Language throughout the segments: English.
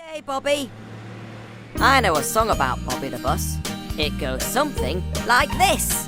Hey, Bobby. I know a song about Bobby the Bus. It goes something like this.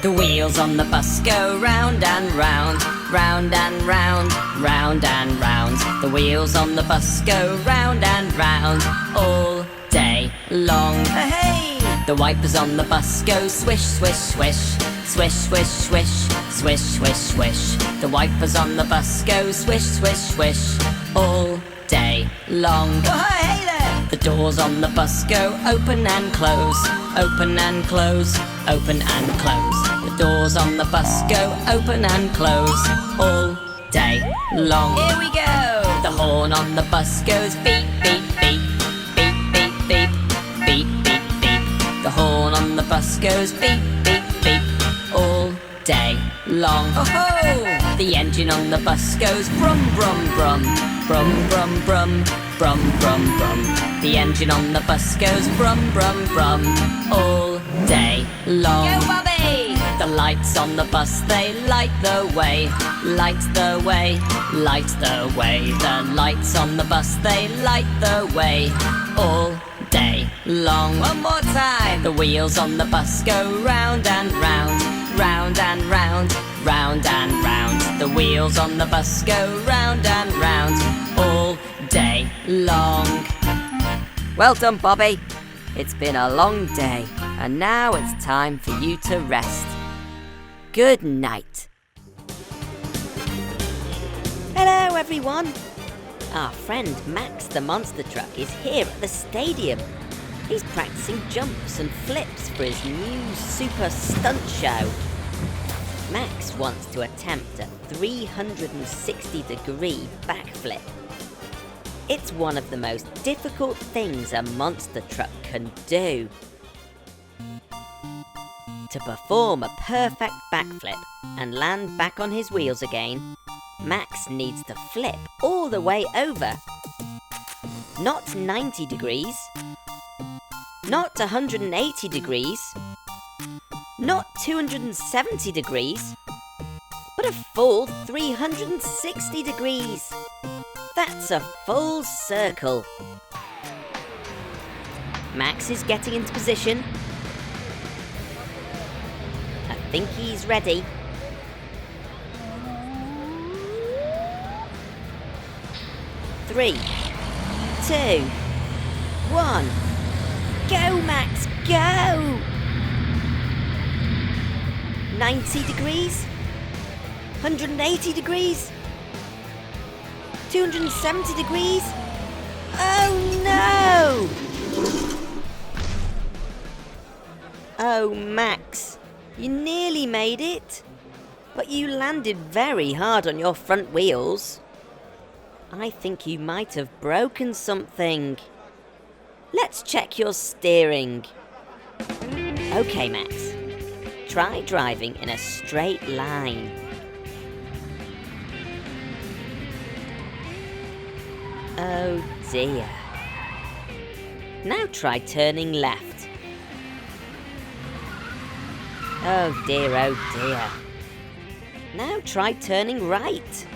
The wheels on the bus go round and round, round and round, round and round. The wheels on the bus go round and round all day long. Hey! The wipers on the bus go swish, swish, swish, swish, swish, swish, swish, swish, swish. The wipers on the bus go swish, swish, swish all day long. Oh, hey there! The doors on the bus go open and close, open and close, open and close. The doors on the bus go open and close all day long. Here we go! The horn on the bus goes beep, beep, beep, beep, beep, beep, beep, beep, beep. The horn on the bus goes beep, beep, beep, all day long. Oh-ho! The engine on the bus goes brum, brum, brum, brum, brum, brum, brum, brum, brum. The engine on the bus goes brum, brum, brum, all day long. Go, Bobby! The lights on the bus, they light the way, light the way, light the way. The lights on the bus, they light the way all day long. One more time! The wheels on the bus go round and round, round and round, round and round. The wheels on the bus go round and round all day long. Well done, Bobby. It's been a long day, and now it's time for you to rest. Good night. Hello, everyone. Our friend Max the monster truck is here at the stadium. He's practicing jumps and flips for his new super stunt show. Max wants to attempt a 360-degree backflip. It's one of the most difficult things a monster truck can do. To perform a perfect backflip and land back on his wheels again, Max needs to flip all the way over. Not 90 degrees, not 180 degrees, not 270 degrees, but a full 360 degrees. That's a full circle. Max is getting into position. I think he's ready. Three, two, one. Go, Max, go! 90 degrees? 180 degrees? 270 degrees? Oh no! Oh, Max, you nearly made it, but you landed very hard on your front wheels. I think you might have broken something. Let's check your steering. Okay, Max, try driving in a straight line. Oh dear. Now try turning left. Oh dear, oh dear. Now try turning right.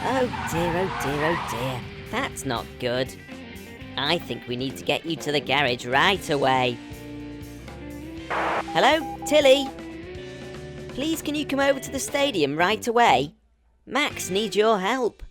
Oh dear, oh dear, oh dear. That's not good. I think we need to get you to the garage right away. Hello, Tilly? Please can you come over to the stadium right away? Max needs your help.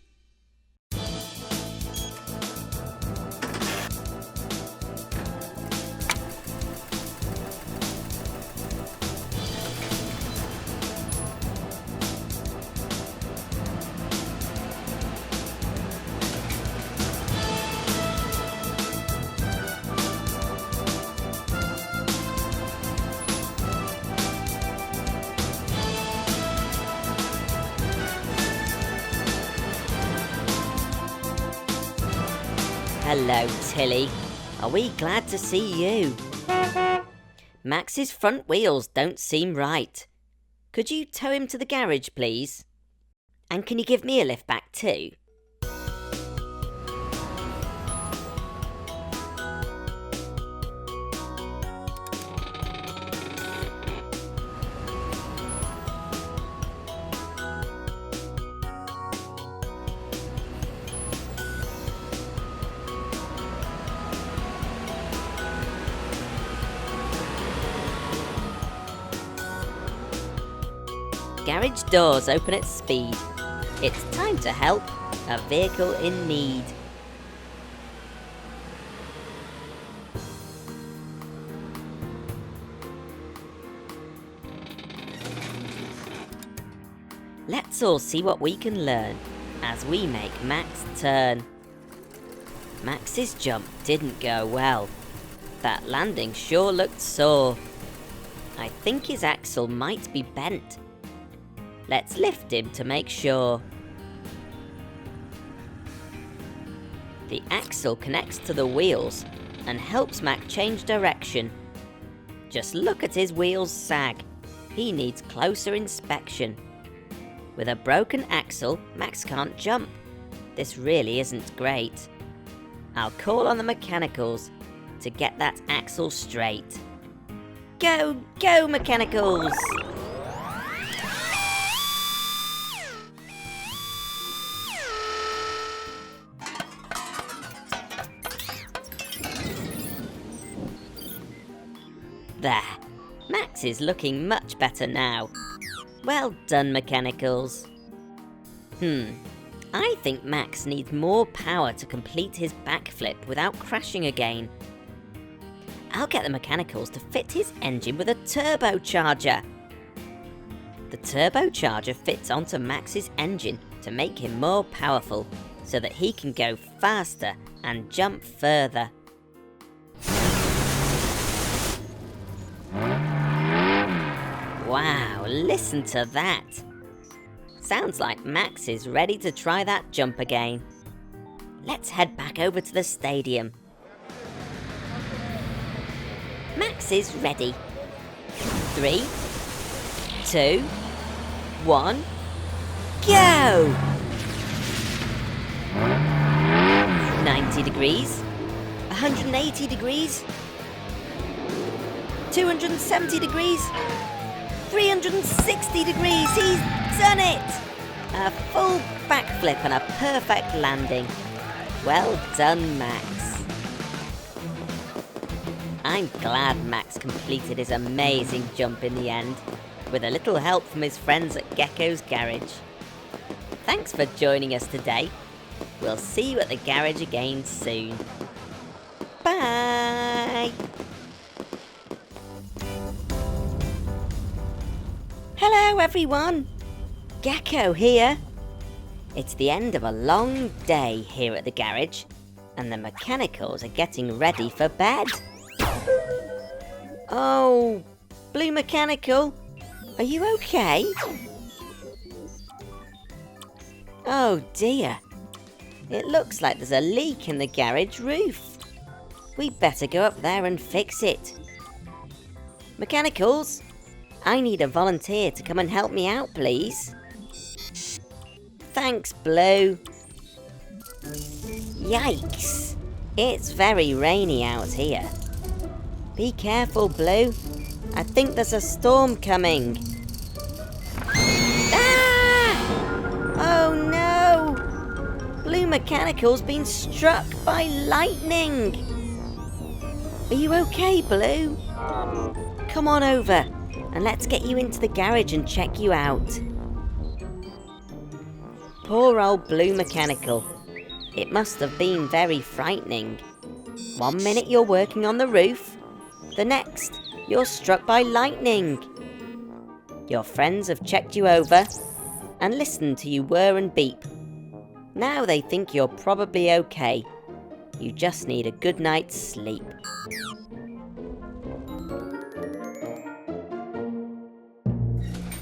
Hello, Tilly. Are we glad to see you? Max's front wheels don't seem right. Could you tow him to the garage, please? And can you give me a lift back too? garage doors open at speed. It's time to help a vehicle in need. Let's all see what we can learn as we make Max turn. Max's jump didn't go well. That landing sure looked sore. I think his axle might be bent. Let's lift him to make sure. The axle connects to the wheels and helps Max change direction. Just look at his wheels sag. He needs closer inspection. With a broken axle, Max can't jump. This really isn't great. I'll call on the mechanicals to get that axle straight. Go, go, mechanicals! There, Max is looking much better now. Well done, mechanicals. I think Max needs more power to complete his backflip without crashing again. I'll get the mechanicals to fit his engine with a turbocharger. The turbocharger fits onto Max's engine to make him more powerful so that he can go faster and jump further. Wow, listen to that. Sounds like Max is ready to try that jump again. Let's head back over to the stadium. Max is ready. 3, 2, 1, go! 90 degrees, 180 degrees, 270 degrees, 360 degrees, he's done it! A full backflip and a perfect landing. Well done, Max. I'm glad Max completed his amazing jump in the end, with a little help from his friends at Gecko's garage. Thanks for joining us today. We'll see you at the garage again soon. Bye! Hello everyone! Gecko here. It's the end of a long day here at the garage, and the mechanicals are getting ready for bed. Oh, Blue Mechanical, are you okay? Oh dear, it looks like there's a leak in the garage roof. We better go up there and fix it. Mechanicals, I need a volunteer to come and help me out, please. Thanks, Blue. Yikes! It's very rainy out here. Be careful, Blue. I think there's a storm coming. Ah! Oh no! Blue Mechanical's been struck by lightning. Are you okay, Blue? Come on over and let's get you into the garage and check you out. Poor old Blue Mechanical. It must have been very frightening. 1 minute you're working on the roof, the next you're struck by lightning. Your friends have checked you over and listened to you whir and beep. Now they think you're probably okay. You just need a good night's sleep.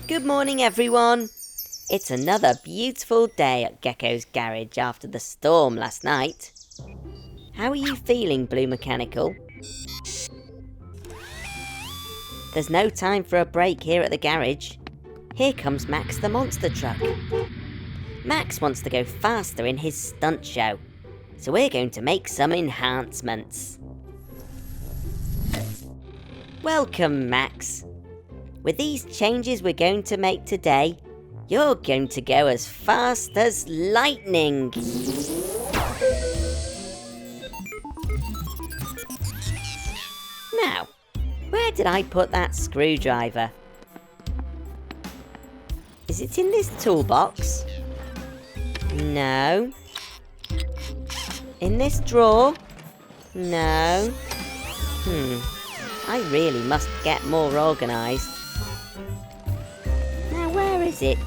Good morning, everyone. It's another beautiful day at Gecko's garage after the storm last night. How are you feeling, Blue Mechanical? There's no time for a break here at the garage. Here comes Max the monster truck. Max wants to go faster in his stunt show, so we're going to make some enhancements. Welcome, Max. With these changes we're going to make today, you're going to go as fast as lightning. Now, where did I put that screwdriver? Is it in this toolbox? No. In this drawer? No. I really must get more organised. Now where is it?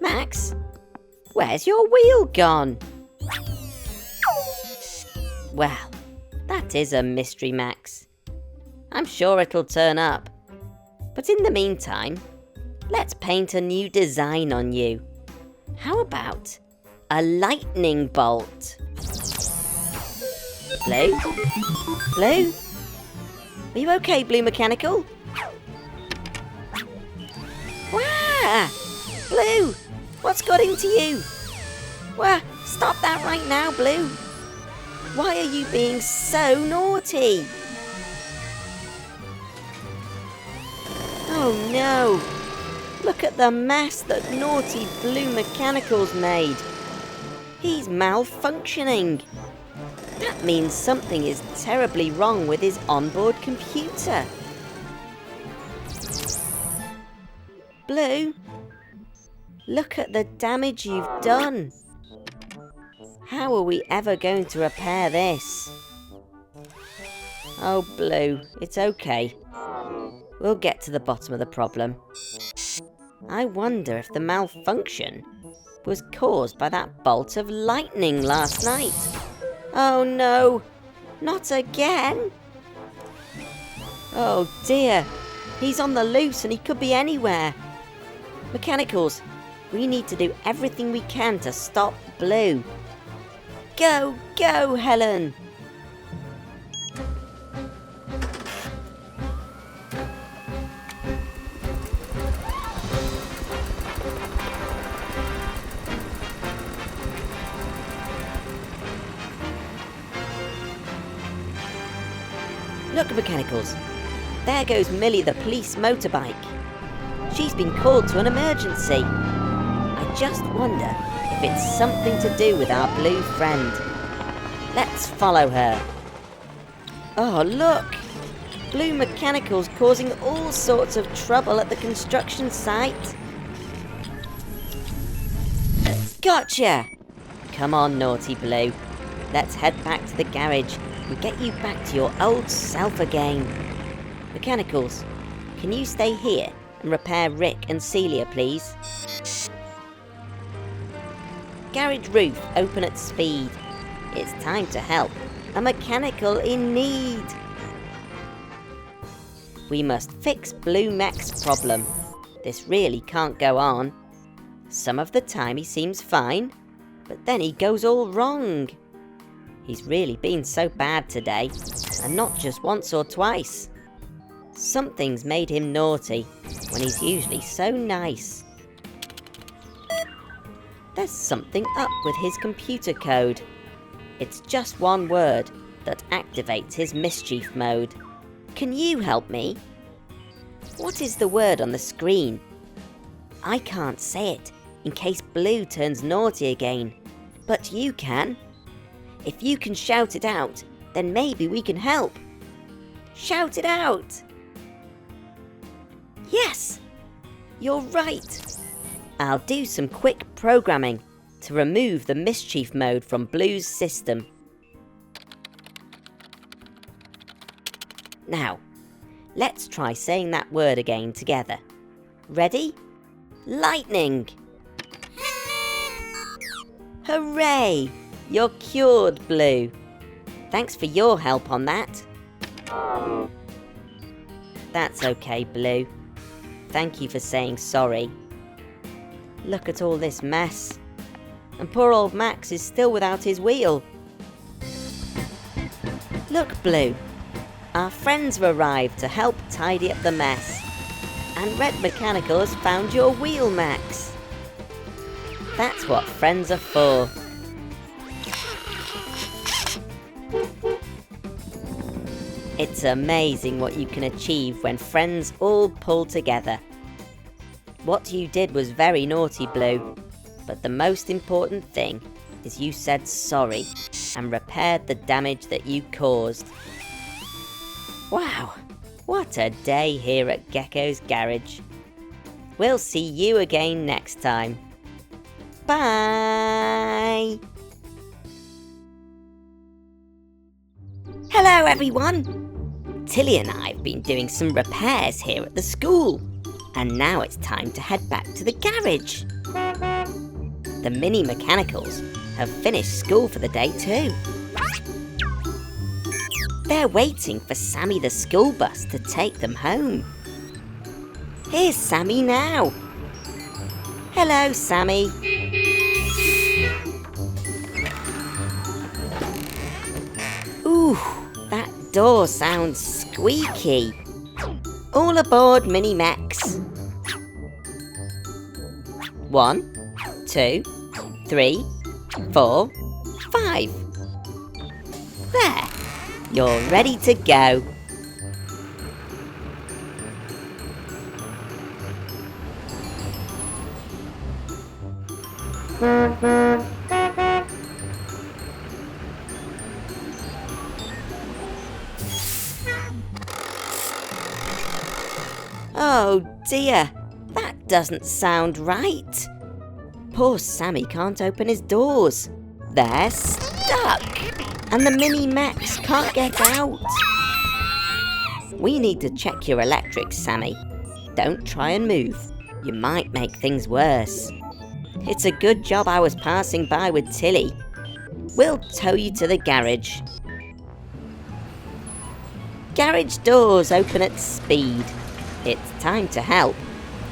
Max, where's your wheel gone? Well, that is a mystery, Max. I'm sure it'll turn up. But in the meantime, let's paint a new design on you. How about a lightning bolt? Blue? Blue? Are you okay, Blue Mechanical? Wah! Blue! What's got into you? Wah! Stop that right now, Blue! Why are you being so naughty? Oh no! Look at the mess that naughty Blue Mechanical's made. He's malfunctioning. That means something is terribly wrong with his onboard computer. Blue, look at the damage you've done. How are we ever going to repair this? Oh, Blue, it's okay. We'll get to the bottom of the problem. I wonder if the malfunction was caused by that bolt of lightning last night. Oh no, not again. Oh dear, he's on the loose and he could be anywhere. Mechanicals, we need to do everything we can to stop Blue. Go, go, Helen! Look, Mechanicals, there goes Millie the police motorbike. She's been called to an emergency. I just wonder if it's something to do with our blue friend. Let's follow her. Oh, look! Blue Mechanical's causing all sorts of trouble at the construction site. Gotcha! Come on, naughty Blue. Let's head back to the garage and get you back to your old self again. Mechanicals, can you stay here and repair Rick and Celia, please? Garage roof open at speed. It's time to help a mechanical in need. We must fix Blue Mech's problem. This really can't go on. Some of the time he seems fine, but then he goes all wrong. He's really been so bad today, and not just once or twice. Something's made him naughty when he's usually so nice. There's something up with his computer code. It's just one word that activates his mischief mode. Can you help me? What is the word on the screen? I can't say it in case Blue turns naughty again, but you can. If you can shout it out, then maybe we can help. Shout it out! Yes! You're right! I'll do some quick programming to remove the mischief mode from Blue's system. Now, let's try saying that word again together. Ready? Lightning! Hooray! You're cured, Blue. Thanks for your help on that. That's okay, Blue. Thank you for saying sorry. Look at all this mess. And poor old Max is still without his wheel. Look, Blue. Our friends have arrived to help tidy up the mess. And Red Mechanical has found your wheel, Max. That's what friends are for. It's amazing what you can achieve when friends all pull together. What you did was very naughty, Blue, but the most important thing is you said sorry and repaired the damage that you caused. Wow, what a day here at Gecko's garage. We'll see you again next time. Bye! Hello everyone! Tilly and I have been doing some repairs here at the school, and now it's time to head back to the garage. The mini mechanicals have finished school for the day too. They're waiting for Sammy the school bus to take them home. Here's Sammy now. Hello, Sammy. Ooh, that door sounds squeaky. All aboard, Mini Mechs. 1, 2, 3, 4, 5. There, you're ready to go. Oh dear, that doesn't sound right. Poor Sammy can't open his doors. They're stuck, and the mini mechs can't get out. We need to check your electrics, Sammy. Don't try and move. You might make things worse. It's a good job I was passing by with Tilly. We'll tow you to the garage. Garage doors open at speed. It's time to help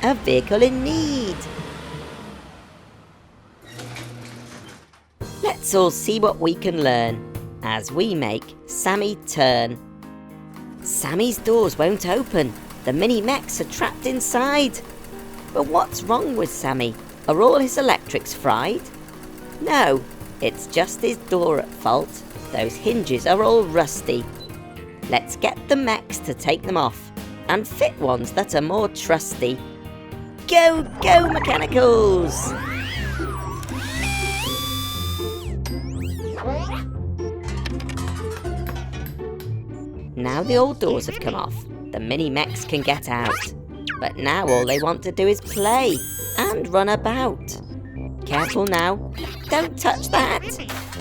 a vehicle in need. Let's all see what we can learn as we make Sammy turn. Sammy's doors won't open. The mini mechs are trapped inside. But what's wrong with Sammy? Are all his electrics fried? No, it's just his door at fault. Those hinges are all rusty. Let's get the mechs to take them off and fit ones that are more trusty. Go, go, mechanicals! Now the old doors have come off, the mini mechs can get out. But now all they want to do is play and run about. Careful now, don't touch that.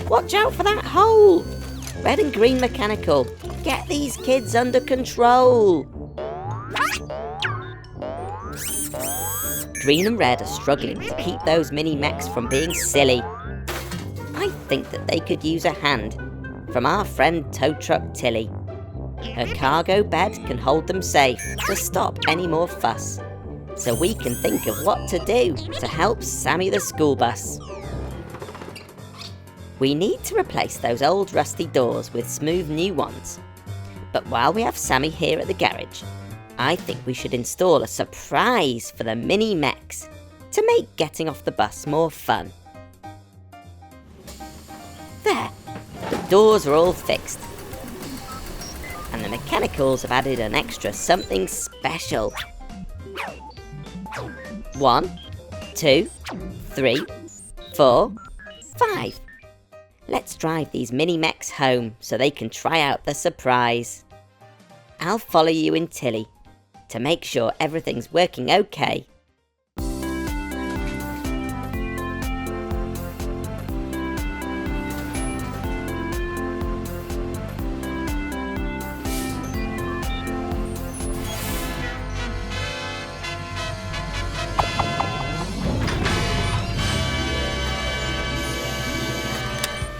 Watch out for that hole. Red and green mechanical, get these kids under control. Green and red are struggling to keep those mini mechs from being silly. I think that they could use a hand from our friend tow truck Tilly. Her cargo bed can hold them safe to stop any more fuss. So we can think of what to do to help Sammy the school bus. We need to replace those old rusty doors with smooth new ones. But while we have Sammy here at the garage, I think we should install a surprise for the mini mechs to make getting off the bus more fun. There, the doors are all fixed. And the mechanicals have added an extra something special. 1, 2, 3, 4, 5. Let's drive these mini mechs home so they can try out the surprise. I'll follow you in Tilly to make sure everything's working okay.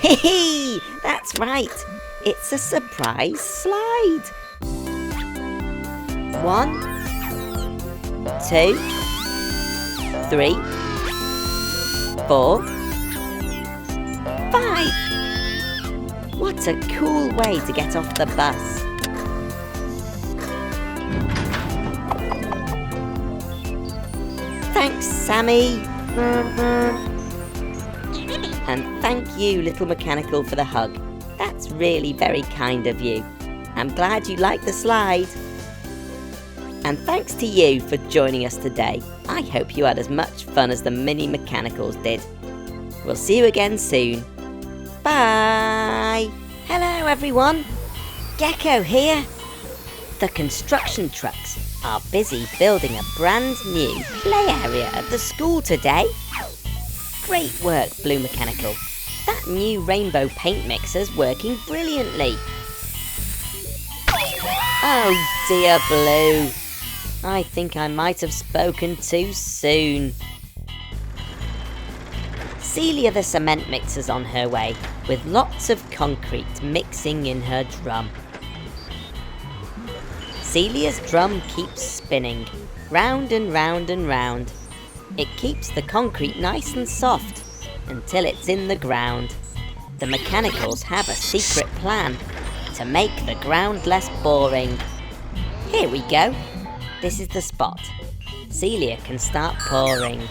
Hee, that's right. It's a surprise slide. 1, 2, 3, 4, 5. What a cool way to get off the bus. Thanks, Sammy. And thank you, Little Mechanical, for the hug. That's really very kind of you. I'm glad you liked the slide. And thanks to you for joining us today. I hope you had as much fun as the mini mechanicals did. We'll see you again soon. Bye! Hello everyone! Gecko here! The construction trucks are busy building a brand new play area at the school today. Great work, Blue Mechanical. That new rainbow paint mixer's working brilliantly. Oh dear, Blue. I think I might have spoken too soon. Celia the cement mixer's on her way, with lots of concrete mixing in her drum. Celia's drum keeps spinning, round and round and round. It keeps the concrete nice and soft until it's in the ground. The mechanicals have a secret plan to make the ground less boring. Here we go. This is the spot. Celia can start pouring.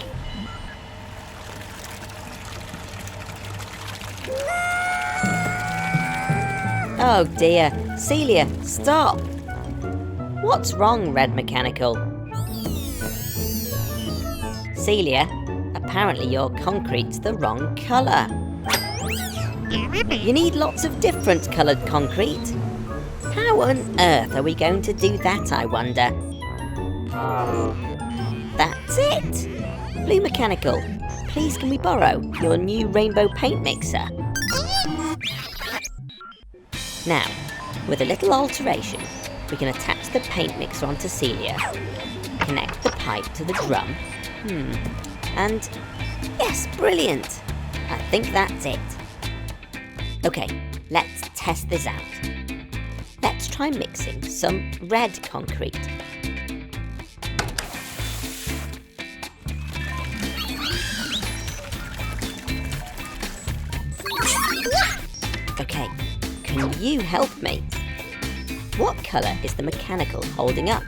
Oh dear, Celia, stop! What's wrong, Red Mechanical? Celia, apparently your concrete's the wrong colour. You need lots of different coloured concrete. How on earth are we going to do that, I wonder? That's it! Blue Mechanical, please can we borrow your new rainbow paint mixer? Now, with a little alteration, we can attach the paint mixer onto Celia, connect the pipe to the drum, and yes, brilliant! I think that's it. Okay, let's test this out. Let's try mixing some red concrete. Okay, can you help me? What colour is the mechanical holding up?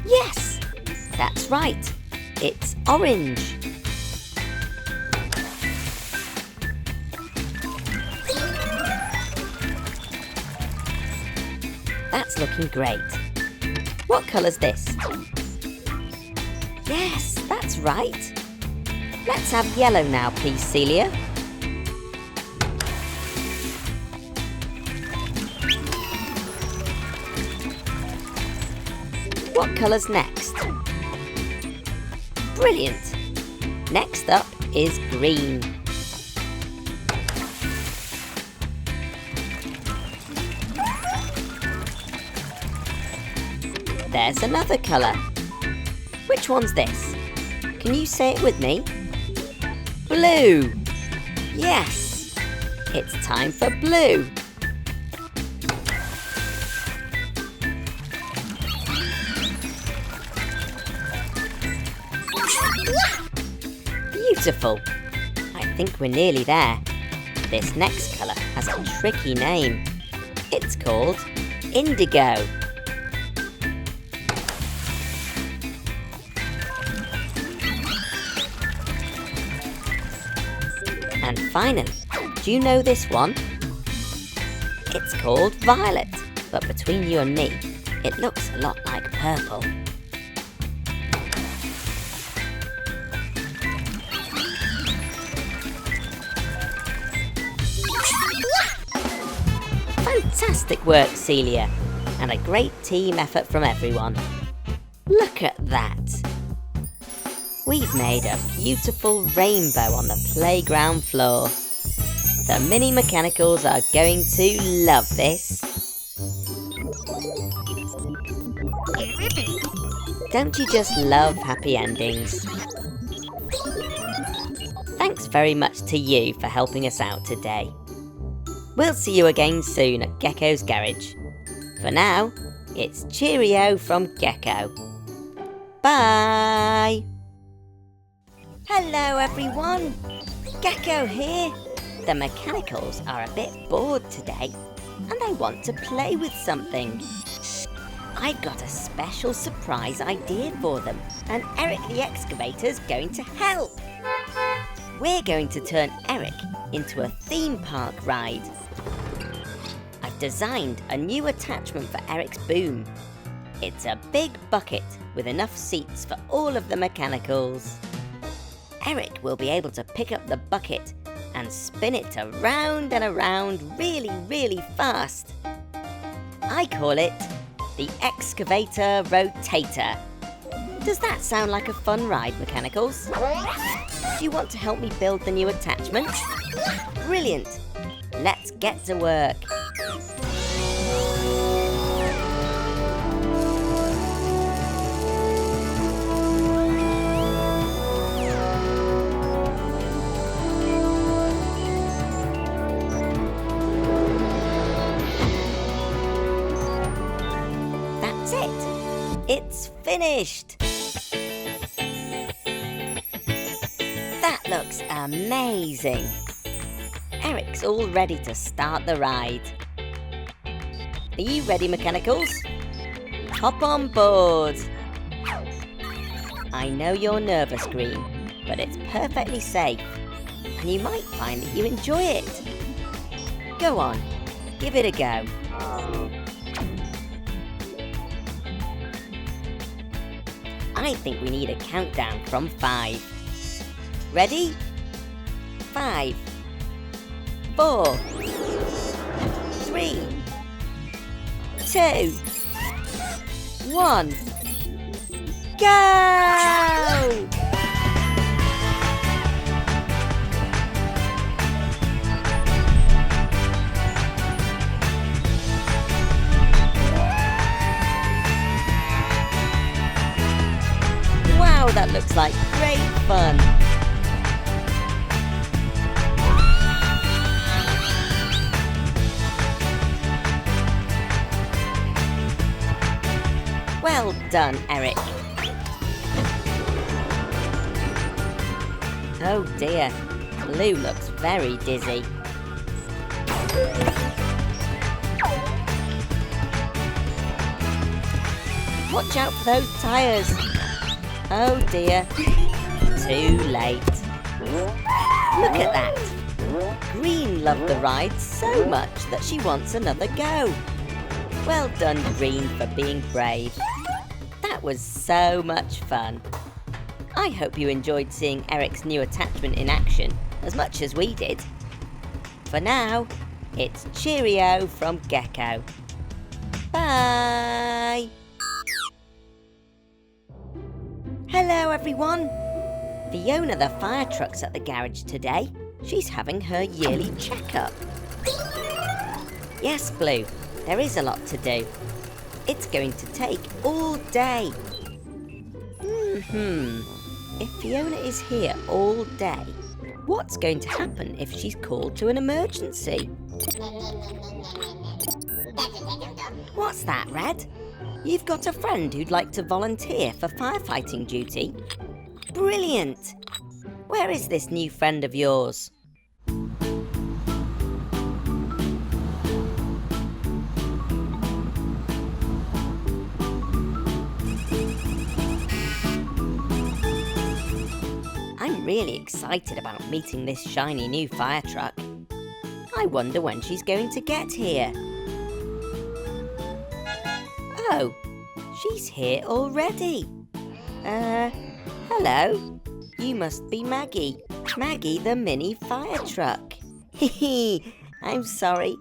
Yes, that's right. It's orange. That's looking great. What colour's this? Yes, that's right. Let's have yellow now, please, Celia. What colour's next? Brilliant! Next up is green. There's another colour. Which one's this? Can you say it with me? Blue! Yes! It's time for blue. Beautiful! I think we're nearly there. This next colour has a tricky name. It's called indigo. And finally, do you know this one? It's called violet, but between you and me, it looks a lot like purple. Fantastic work, Celia, and a great team effort from everyone. Look at that! We've made a beautiful rainbow on the playground floor. The mini mechanicals are going to love this. Don't you just love happy endings? Thanks very much to you for helping us out today. We'll see you again soon at Gecko's Garage. For now, it's cheerio from Gecko. Bye! Hello everyone! Gecko here! The mechanicals are a bit bored today and they want to play with something. I've got a special surprise idea for them and Eric the Excavator's going to help. We're going to turn Eric into a theme park ride. I've designed a new attachment for Eric's boom. It's a big bucket with enough seats for all of the mechanicals. Eric will be able to pick up the bucket and spin it around and around really, really fast. I call it the Excavator Rotator. Does that sound like a fun ride, Mechanicals? Do you want to help me build the new attachment? Brilliant! Let's get to work. That's it. It's finished. That looks amazing. Eric's all ready to start the ride. Are you ready, Mechanicals? Hop on board. I know you're nervous, Green, but it's perfectly safe, and you might find that you enjoy it. Go on, give it a go. I think we need a countdown from 5. Ready? 5, 4, 3, 2, 1, go! Wow, that looks like great fun. Well done, Eric. Oh dear, Blue looks very dizzy. Watch out for those tyres. Oh dear, too late. Look at that. Green loved the ride so much that she wants another go. Well done, Green, for being brave. That was so much fun. I hope you enjoyed seeing Eric's new attachment in action as much as we did. For now, it's cheerio from Gecko. Bye! Hello, everyone. Fiona the fire truck's at the garage today. She's having her yearly checkup. Yes, Blue, there is a lot to do. It's going to take all day. If Fiona is here all day, what's going to happen if she's called to an emergency? What's that, Red? You've got a friend who'd like to volunteer for firefighting duty? Brilliant! Where is this new friend of yours? I'm really excited about meeting this shiny new fire truck. I wonder when she's going to get here. Oh, she's here already. Hello. You must be Maggie. Maggie the mini fire truck. Hehe, I'm sorry.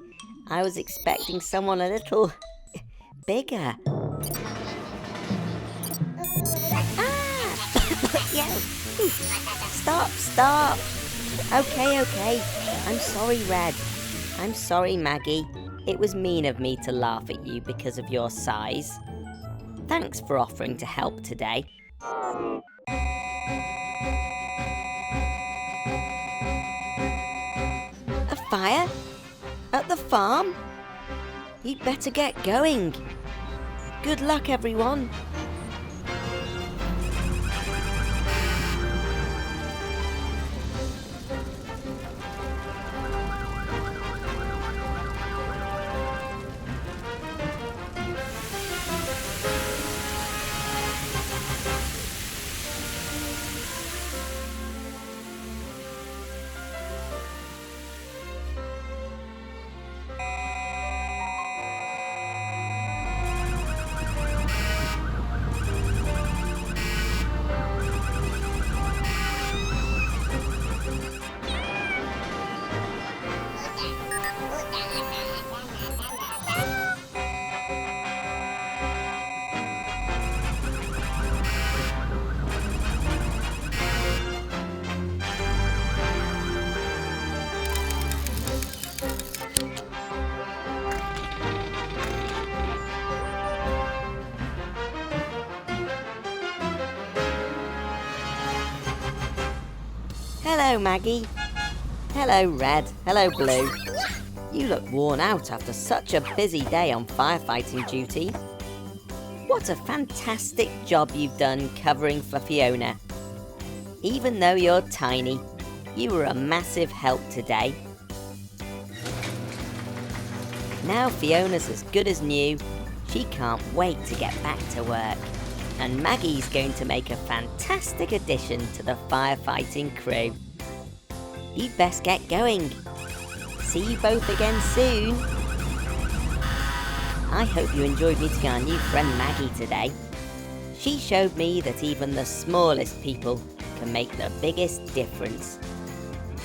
I was expecting someone a little bigger. Yeah. Stop. Okay. I'm sorry, Red. I'm sorry, Maggie. It was mean of me to laugh at you because of your size. Thanks for offering to help today. A fire? At the farm? You'd better get going. Good luck, everyone. Hello, Maggie. Hello, Red. Hello, Blue. You look worn out after such a busy day on firefighting duty. What a fantastic job you've done covering for Fiona. Even though you're tiny, you were a massive help today. Now Fiona's as good as new. She can't wait to get back to work. And Maggie's going to make a fantastic addition to the firefighting crew. You'd best get going. See you both again soon. I hope you enjoyed meeting our new friend Maggie today. She showed me that even the smallest people can make the biggest difference.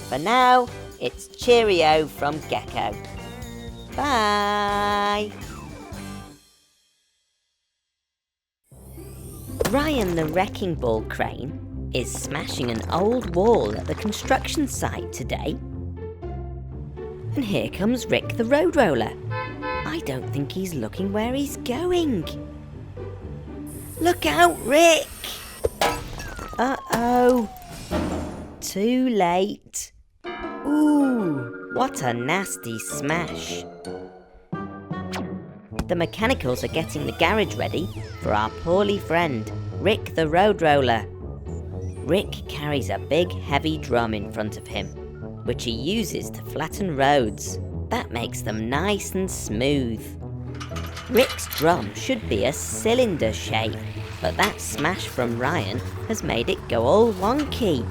For now, it's cheerio from Gecko. Bye! Ryan the wrecking ball crane is smashing an old wall at the construction site today. And here comes Rick the road roller. I don't think he's looking where he's going. Look out, Rick! Uh-oh. Too late. Ooh, what a nasty smash. The mechanicals are getting the garage ready for our poorly friend, Rick the road roller. Rick carries a big heavy drum in front of him, which he uses to flatten roads. That makes them nice and smooth. Rick's drum should be a cylinder shape, but that smash from Ryan has made it go all wonky.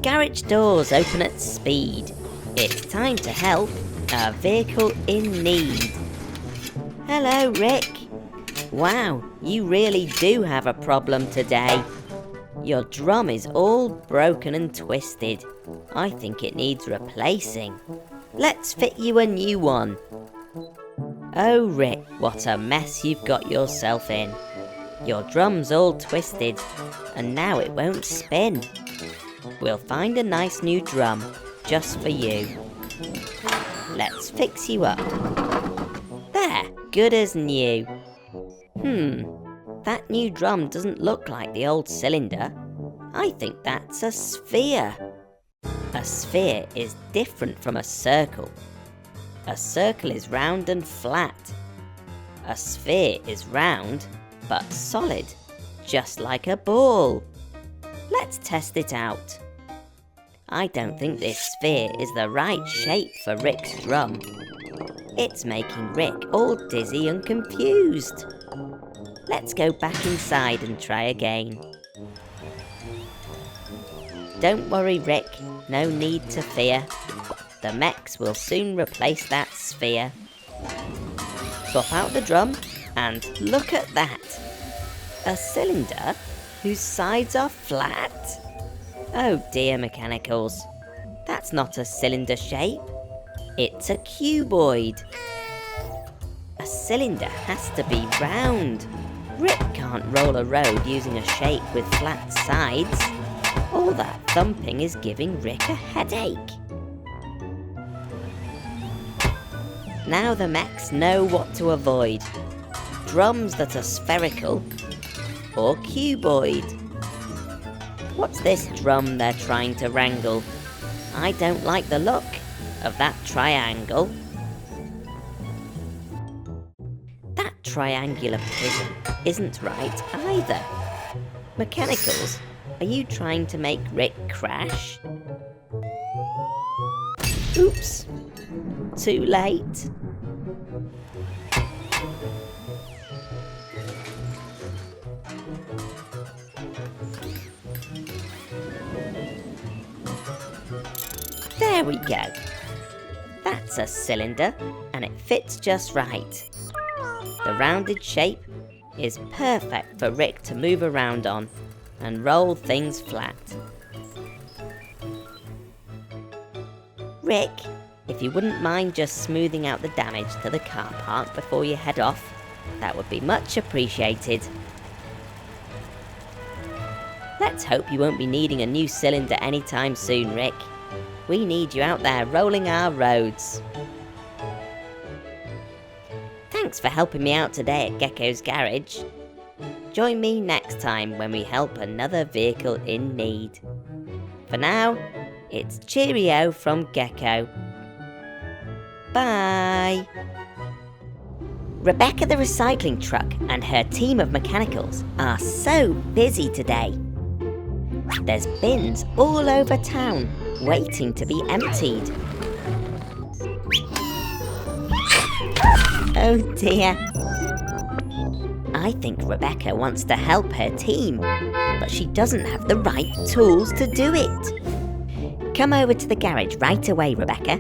Garage doors open at speed. It's time to help a vehicle in need. Hello, Rick. Wow, you really do have a problem today. Your drum is all broken and twisted. I think it needs replacing. Let's fit you a new one. Oh, Rick, what a mess you've got yourself in. Your drum's all twisted, and now it won't spin. We'll find a nice new drum just for you. Let's fix you up. There, good as new. That new drum doesn't look like the old cylinder. I think that's a sphere. A sphere is different from a circle. A circle is round and flat. A sphere is round but solid, just like a ball. Let's test it out. I don't think this sphere is the right shape for Rick's drum. It's making Rick all dizzy and confused. Let's go back inside and try again. Don't worry, Rick, no need to fear. The mechs will soon replace that sphere. Swap out the drum and look at that. A cylinder whose sides are flat? Oh dear, mechanicals. That's not a cylinder shape. It's a cuboid. A cylinder has to be round. Rick can't roll a road using a shape with flat sides. All that thumping is giving Rick a headache. Now the mechs know what to avoid. Drums that are spherical or cuboid. What's this drum they're trying to wrangle? I don't like the look of that triangle. That triangular prism isn't right either. Mechanicals, are you trying to make Rick crash? Oops, too late. There we go. That's a cylinder, and it fits just right. The rounded shape is perfect for Rick to move around on and roll things flat. Rick, if you wouldn't mind just smoothing out the damage to the car park before you head off, that would be much appreciated. Let's hope you won't be needing a new cylinder anytime soon, Rick. We need you out there rolling our roads. Thanks for helping me out today at Gecko's Garage. Join me next time when we help another vehicle in need. For now, it's cheerio from Gecko. Bye. Rebecca the recycling truck and her team of mechanicals are so busy today. There's bins all over town waiting to be emptied. Oh dear. I think Rebecca wants to help her team, but she doesn't have the right tools to do it. Come over to the garage right away, Rebecca.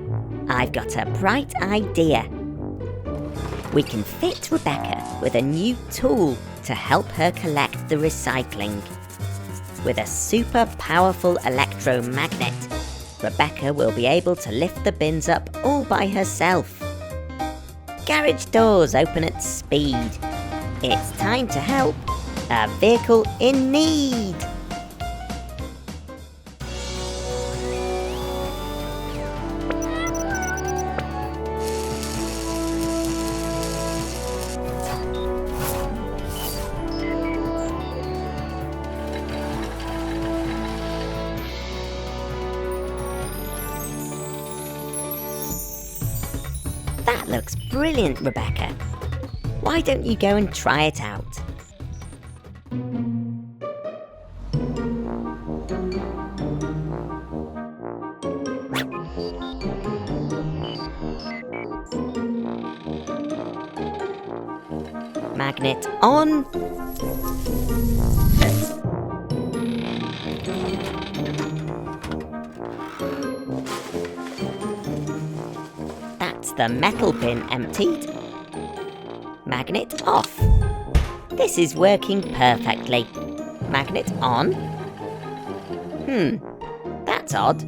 I've got a bright idea. We can fit Rebecca with a new tool to help her collect the recycling. With a super powerful electromagnet, Rebecca will be able to lift the bins up all by herself. Garage doors open at speed. It's time to help a vehicle in need. That looks brilliant, Rebecca. Why don't you go and try it out? Magnet on. That's the metal bin emptied. Magnet off. This is working perfectly. Magnet on. That's odd.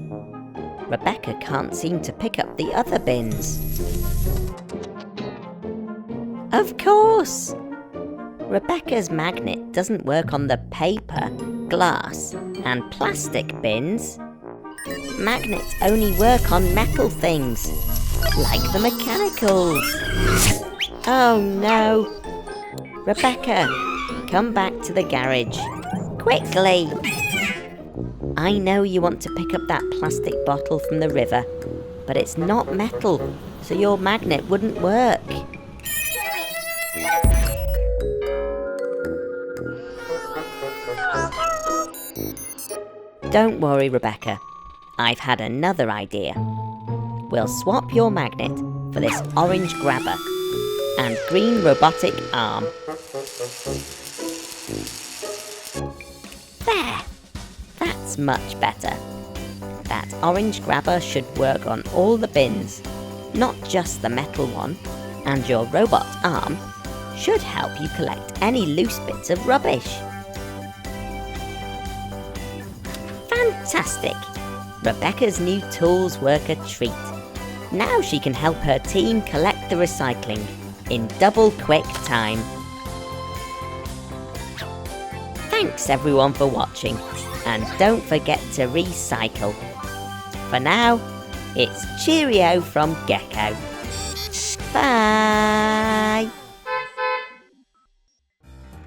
Rebecca can't seem to pick up the other bins. Of course! Rebecca's magnet doesn't work on the paper, glass, and plastic bins. Magnets only work on metal things, like the mechanicals. Oh no! Rebecca, come back to the garage. Quickly! I know you want to pick up that plastic bottle from the river, but it's not metal, so your magnet wouldn't work. Don't worry, Rebecca. I've had another idea. We'll swap your magnet for this orange grabber and green robotic arm. There! That's much better. That orange grabber should work on all the bins, not just the metal one, and your robot arm should help you collect any loose bits of rubbish. Fantastic! Rebecca's new tools work a treat. Now she can help her team collect the recycling in double quick time. Thanks everyone for watching, and don't forget to recycle. For now, it's cheerio from Gecko. Bye!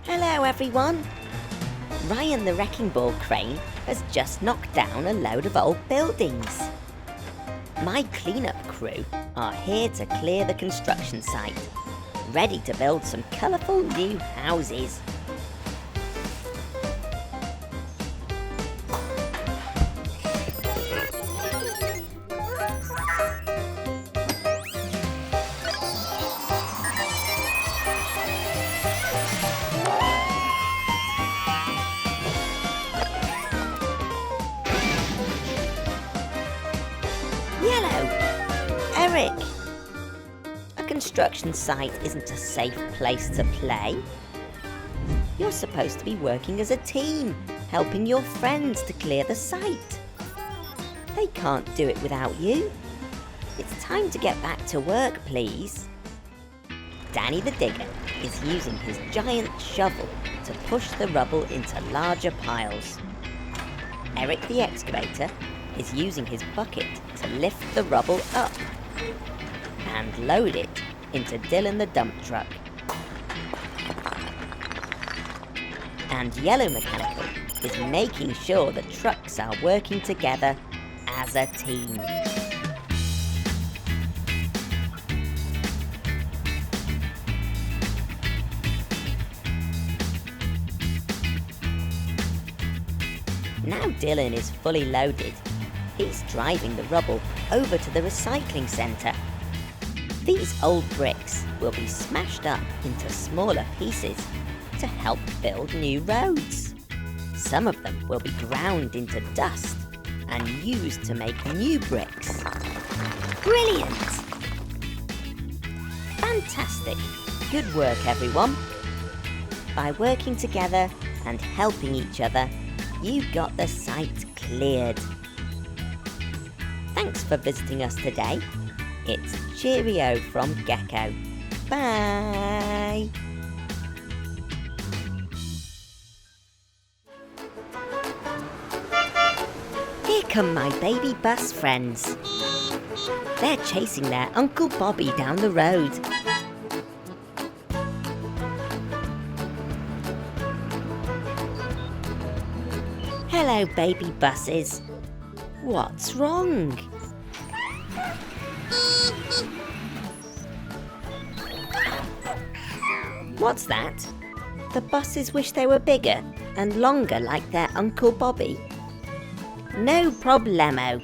Hello everyone! Ryan the wrecking ball crane has just knocked down a load of old buildings. My cleanup crew are here to clear the construction site, ready to build some colourful new houses. Eric! A construction site isn't a safe place to play. You're supposed to be working as a team, helping your friends to clear the site. They can't do it without you. It's time to get back to work, please. Danny the digger is using his giant shovel to push the rubble into larger piles. Eric the excavator is using his bucket to lift the rubble up and load it into Dylan the dump truck. And Yellow Mechanical is making sure the trucks are working together as a team. Now Dylan is fully loaded. He's driving the rubble over to the recycling centre. These old bricks will be smashed up into smaller pieces to help build new roads. Some of them will be ground into dust and used to make new bricks. Brilliant! Fantastic! Good work, everyone. By working together and helping each other, you got the site cleared. Thanks for visiting us today. It's cheerio from Gecko. Bye! Here come my baby bus friends. They're chasing their Uncle Bobby down the road. Hello, baby buses. What's wrong? What's that? The buses wish they were bigger and longer like their Uncle Bobby. No problemo.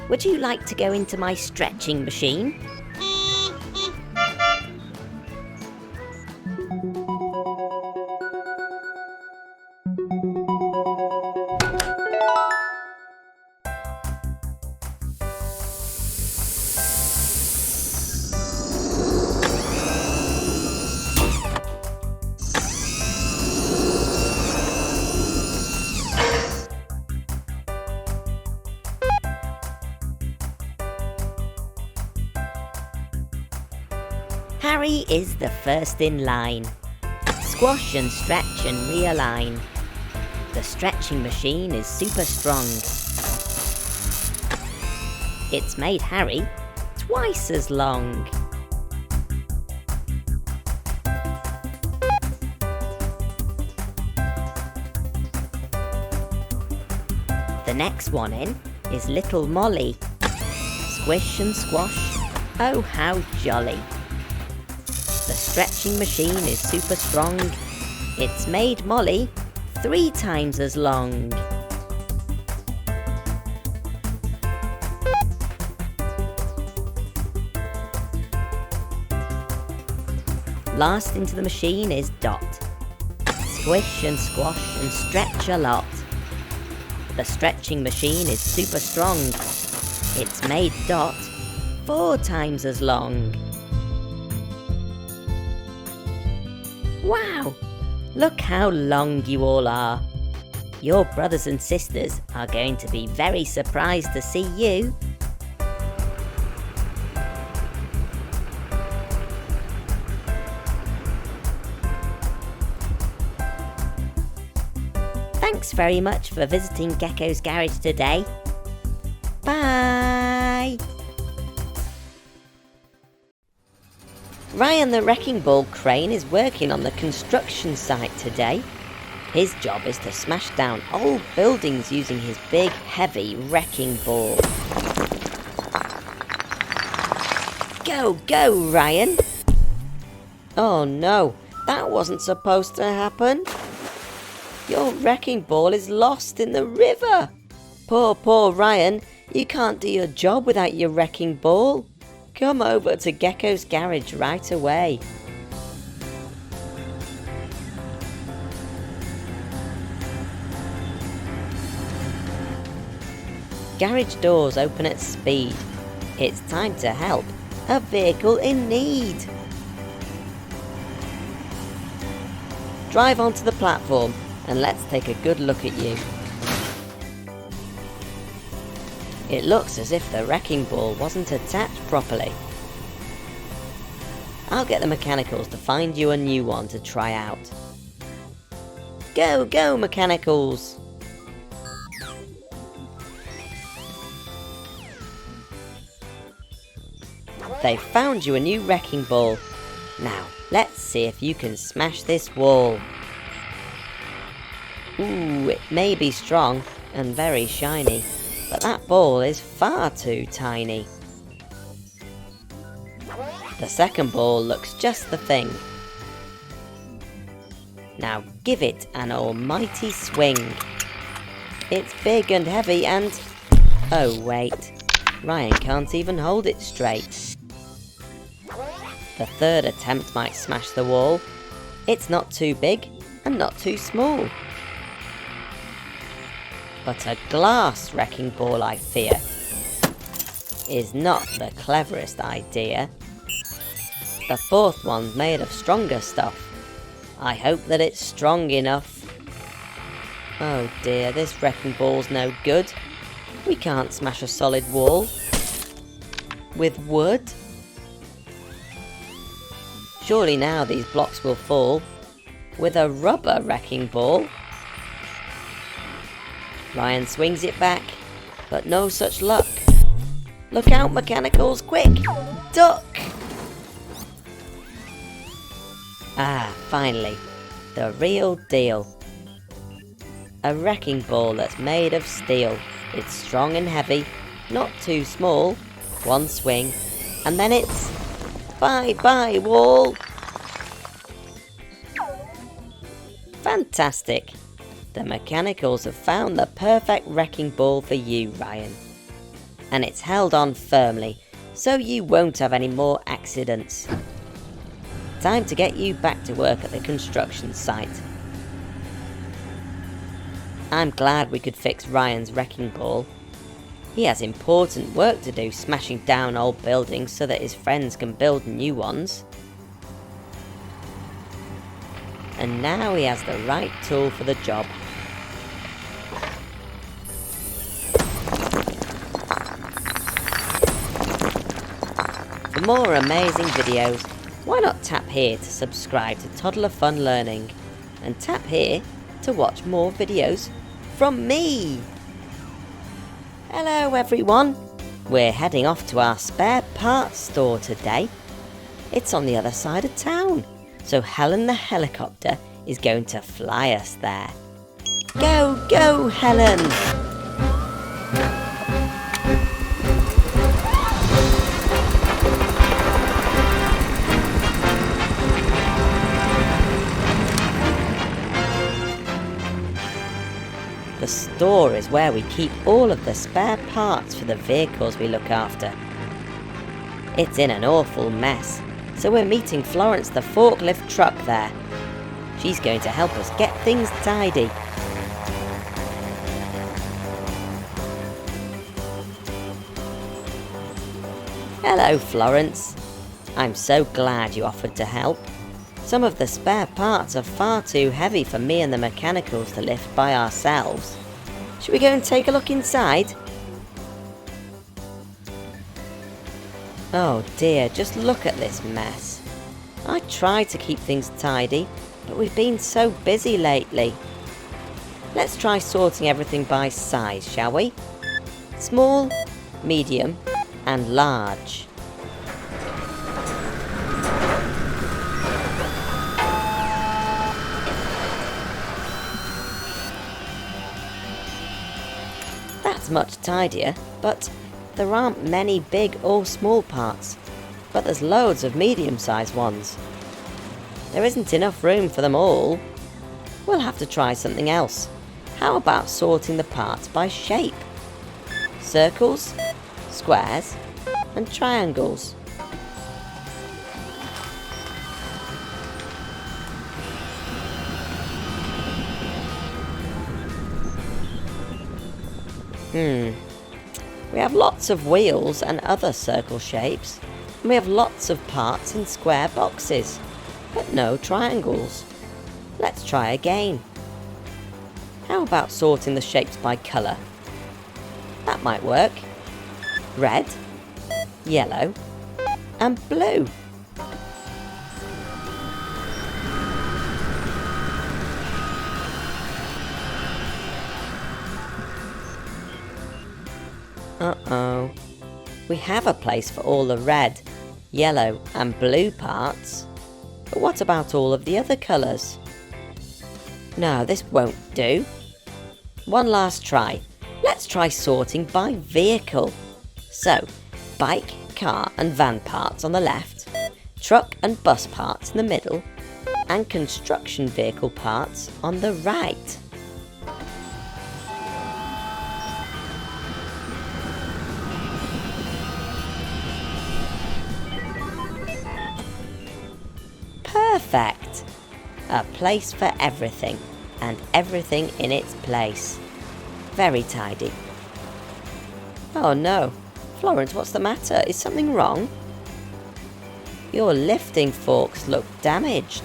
Would you like to go into my stretching machine? Harry is the first in line. Squash and stretch and realign. The stretching machine is super strong. It's made Harry twice as long. The next one in is little Molly. Squish and squash, oh how jolly. The stretching machine is super strong. It's made Molly 3 times as long. Last into the machine is Dot. Squish and squash and stretch a lot. The stretching machine is super strong. It's made Dot 4 times as long. Wow! Look how long you all are. Your brothers and sisters are going to be very surprised to see you. Thanks very much for visiting Gecko's Garage today. Bye! Ryan the Wrecking Ball crane is working on the construction site today. His job is to smash down old buildings using his big, heavy wrecking ball. Go, go, Ryan! Oh no, that wasn't supposed to happen. Your wrecking ball is lost in the river. Poor Ryan, you can't do your job without your wrecking ball. Come over to Gecko's Garage right away. Garage doors open at speed. It's time to help a vehicle in need. Drive onto the platform and let's take a good look at you. It looks as if the wrecking ball wasn't attached properly. I'll get the mechanicals to find you a new one to try out. Go, go, mechanicals! They found you a new wrecking ball. Now, let's see if you can smash this wall. Ooh, it may be strong and very shiny, but that ball is far too tiny. The second ball looks just the thing. Now give it an almighty swing. It's big and heavy and... oh wait, Ryan can't even hold it straight. The third attempt might smash the wall. It's not too big and not too small. But a glass wrecking ball, I fear, is not the cleverest idea. The fourth one's made of stronger stuff. I hope that it's strong enough. Oh dear, this wrecking ball's no good. We can't smash a solid wall with wood. Surely now these blocks will fall with a rubber wrecking ball. Ryan swings it back, but no such luck. Look out, mechanicals, quick! Duck! Ah, finally, the real deal. A wrecking ball that's made of steel. It's strong and heavy, not too small. One swing, and then it's... bye-bye, wall! Fantastic! The mechanicals have found the perfect wrecking ball for you, Ryan. And it's held on firmly, so you won't have any more accidents. Time to get you back to work at the construction site. I'm glad we could fix Ryan's wrecking ball. He has important work to do, smashing down old buildings so that his friends can build new ones. And now he has the right tool for the job. For more amazing videos, why not tap here to subscribe to Toddler Fun Learning, and tap here to watch more videos from me. Hello everyone, we're heading off to our spare parts store today. It's on the other side of town, so Helen the Helicopter is going to fly us there. Go, go, Helen! The store is where we keep all of the spare parts for the vehicles we look after. It's in an awful mess, so we're meeting Florence the forklift truck there. She's going to help us get things tidy. Hello, Florence. I'm so glad you offered to help. Some of the spare parts are far too heavy for me and the mechanicals to lift by ourselves. Should we go and take a look inside? Oh dear, just look at this mess. I try to keep things tidy, but we've been so busy lately. Let's try sorting everything by size, shall we? Small, medium, and large. That's much tidier, but there aren't many big or small parts, but there's loads of medium-sized ones. There isn't enough room for them all. We'll have to try something else. How about sorting the parts by shape? Circles, squares, and triangles. We have lots of wheels and other circle shapes, and we have lots of parts in square boxes, but no triangles. Let's try again. How about sorting the shapes by colour? That might work. Red, yellow, and blue. Uh-oh. We have a place for all the red, yellow and blue parts. But what about all of the other colours? No, this won't do. One last try. Let's try sorting by vehicle. So, bike, car and van parts on the left, truck and bus parts in the middle, and construction vehicle parts on the right. Perfect! A place for everything, and everything in its place. Very tidy. Oh no, Florence, what's the matter? Is something wrong? Your lifting forks look damaged.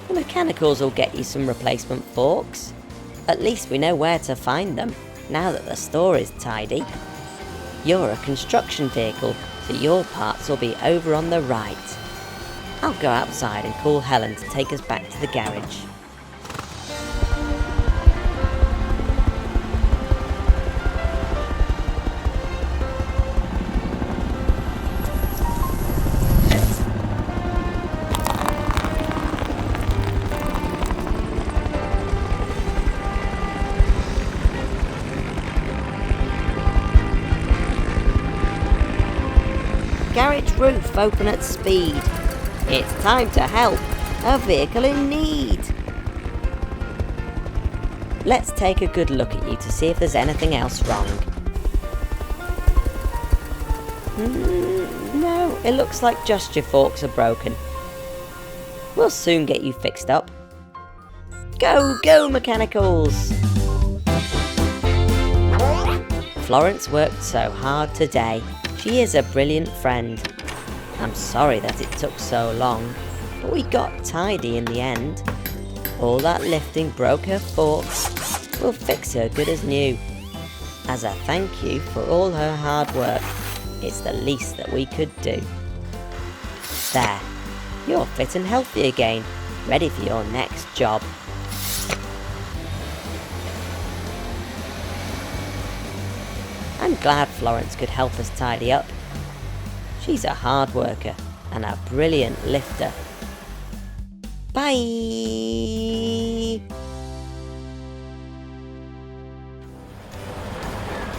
The mechanicals will get you some replacement forks. At least we know where to find them, now that the store is tidy. You're a construction vehicle, so your parts will be over on the right. I'll go outside and call Helen to take us back to the garage. Garage roof open at speed. It's time to help a vehicle in need. Let's take a good look at you to see if there's anything else wrong. No, it looks like just your forks are broken. We'll soon get you fixed up. Go, go, mechanicals! Florence worked so hard today. She is a brilliant friend. I'm sorry that it took so long, but we got tidy in the end. All that lifting broke her forks. We'll fix her good as new. As a thank you for all her hard work, it's the least that we could do. There, you're fit and healthy again, ready for your next job. I'm glad Florence could help us tidy up. She's a hard worker and a brilliant lifter. Bye!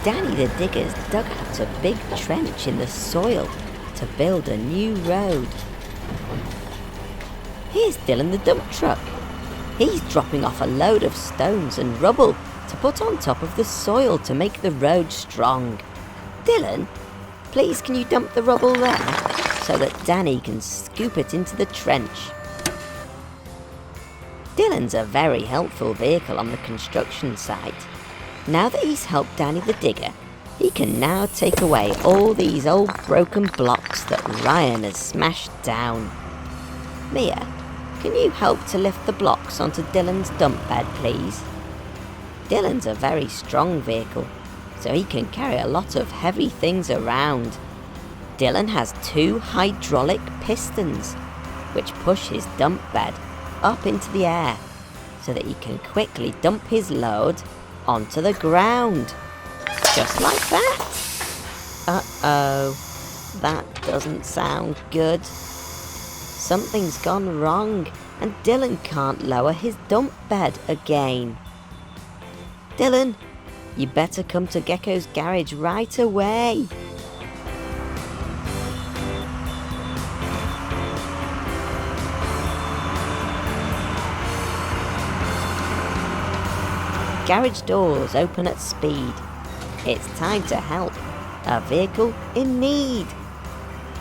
Danny the Digger's dug out a big trench in the soil to build a new road. Here's Dylan the dump truck. He's dropping off a load of stones and rubble to put on top of the soil to make the road strong. Dylan, please can you dump the rubble there so that Danny can scoop it into the trench? Dylan's a very helpful vehicle on the construction site. Now that he's helped Danny the Digger, he can now take away all these old broken blocks that Ryan has smashed down. Mia, can you help to lift the blocks onto Dylan's dump bed, please? Dylan's a very strong vehicle, so he can carry a lot of heavy things around. Dylan has 2 hydraulic pistons, which push his dump bed up into the air, so that he can quickly dump his load onto the ground. Just like that. Uh-oh, that doesn't sound good. Something's gone wrong, and Dylan can't lower his dump bed again. Dylan, you better come to Gecko's garage right away. Garage doors open at speed. It's time to help a vehicle in need.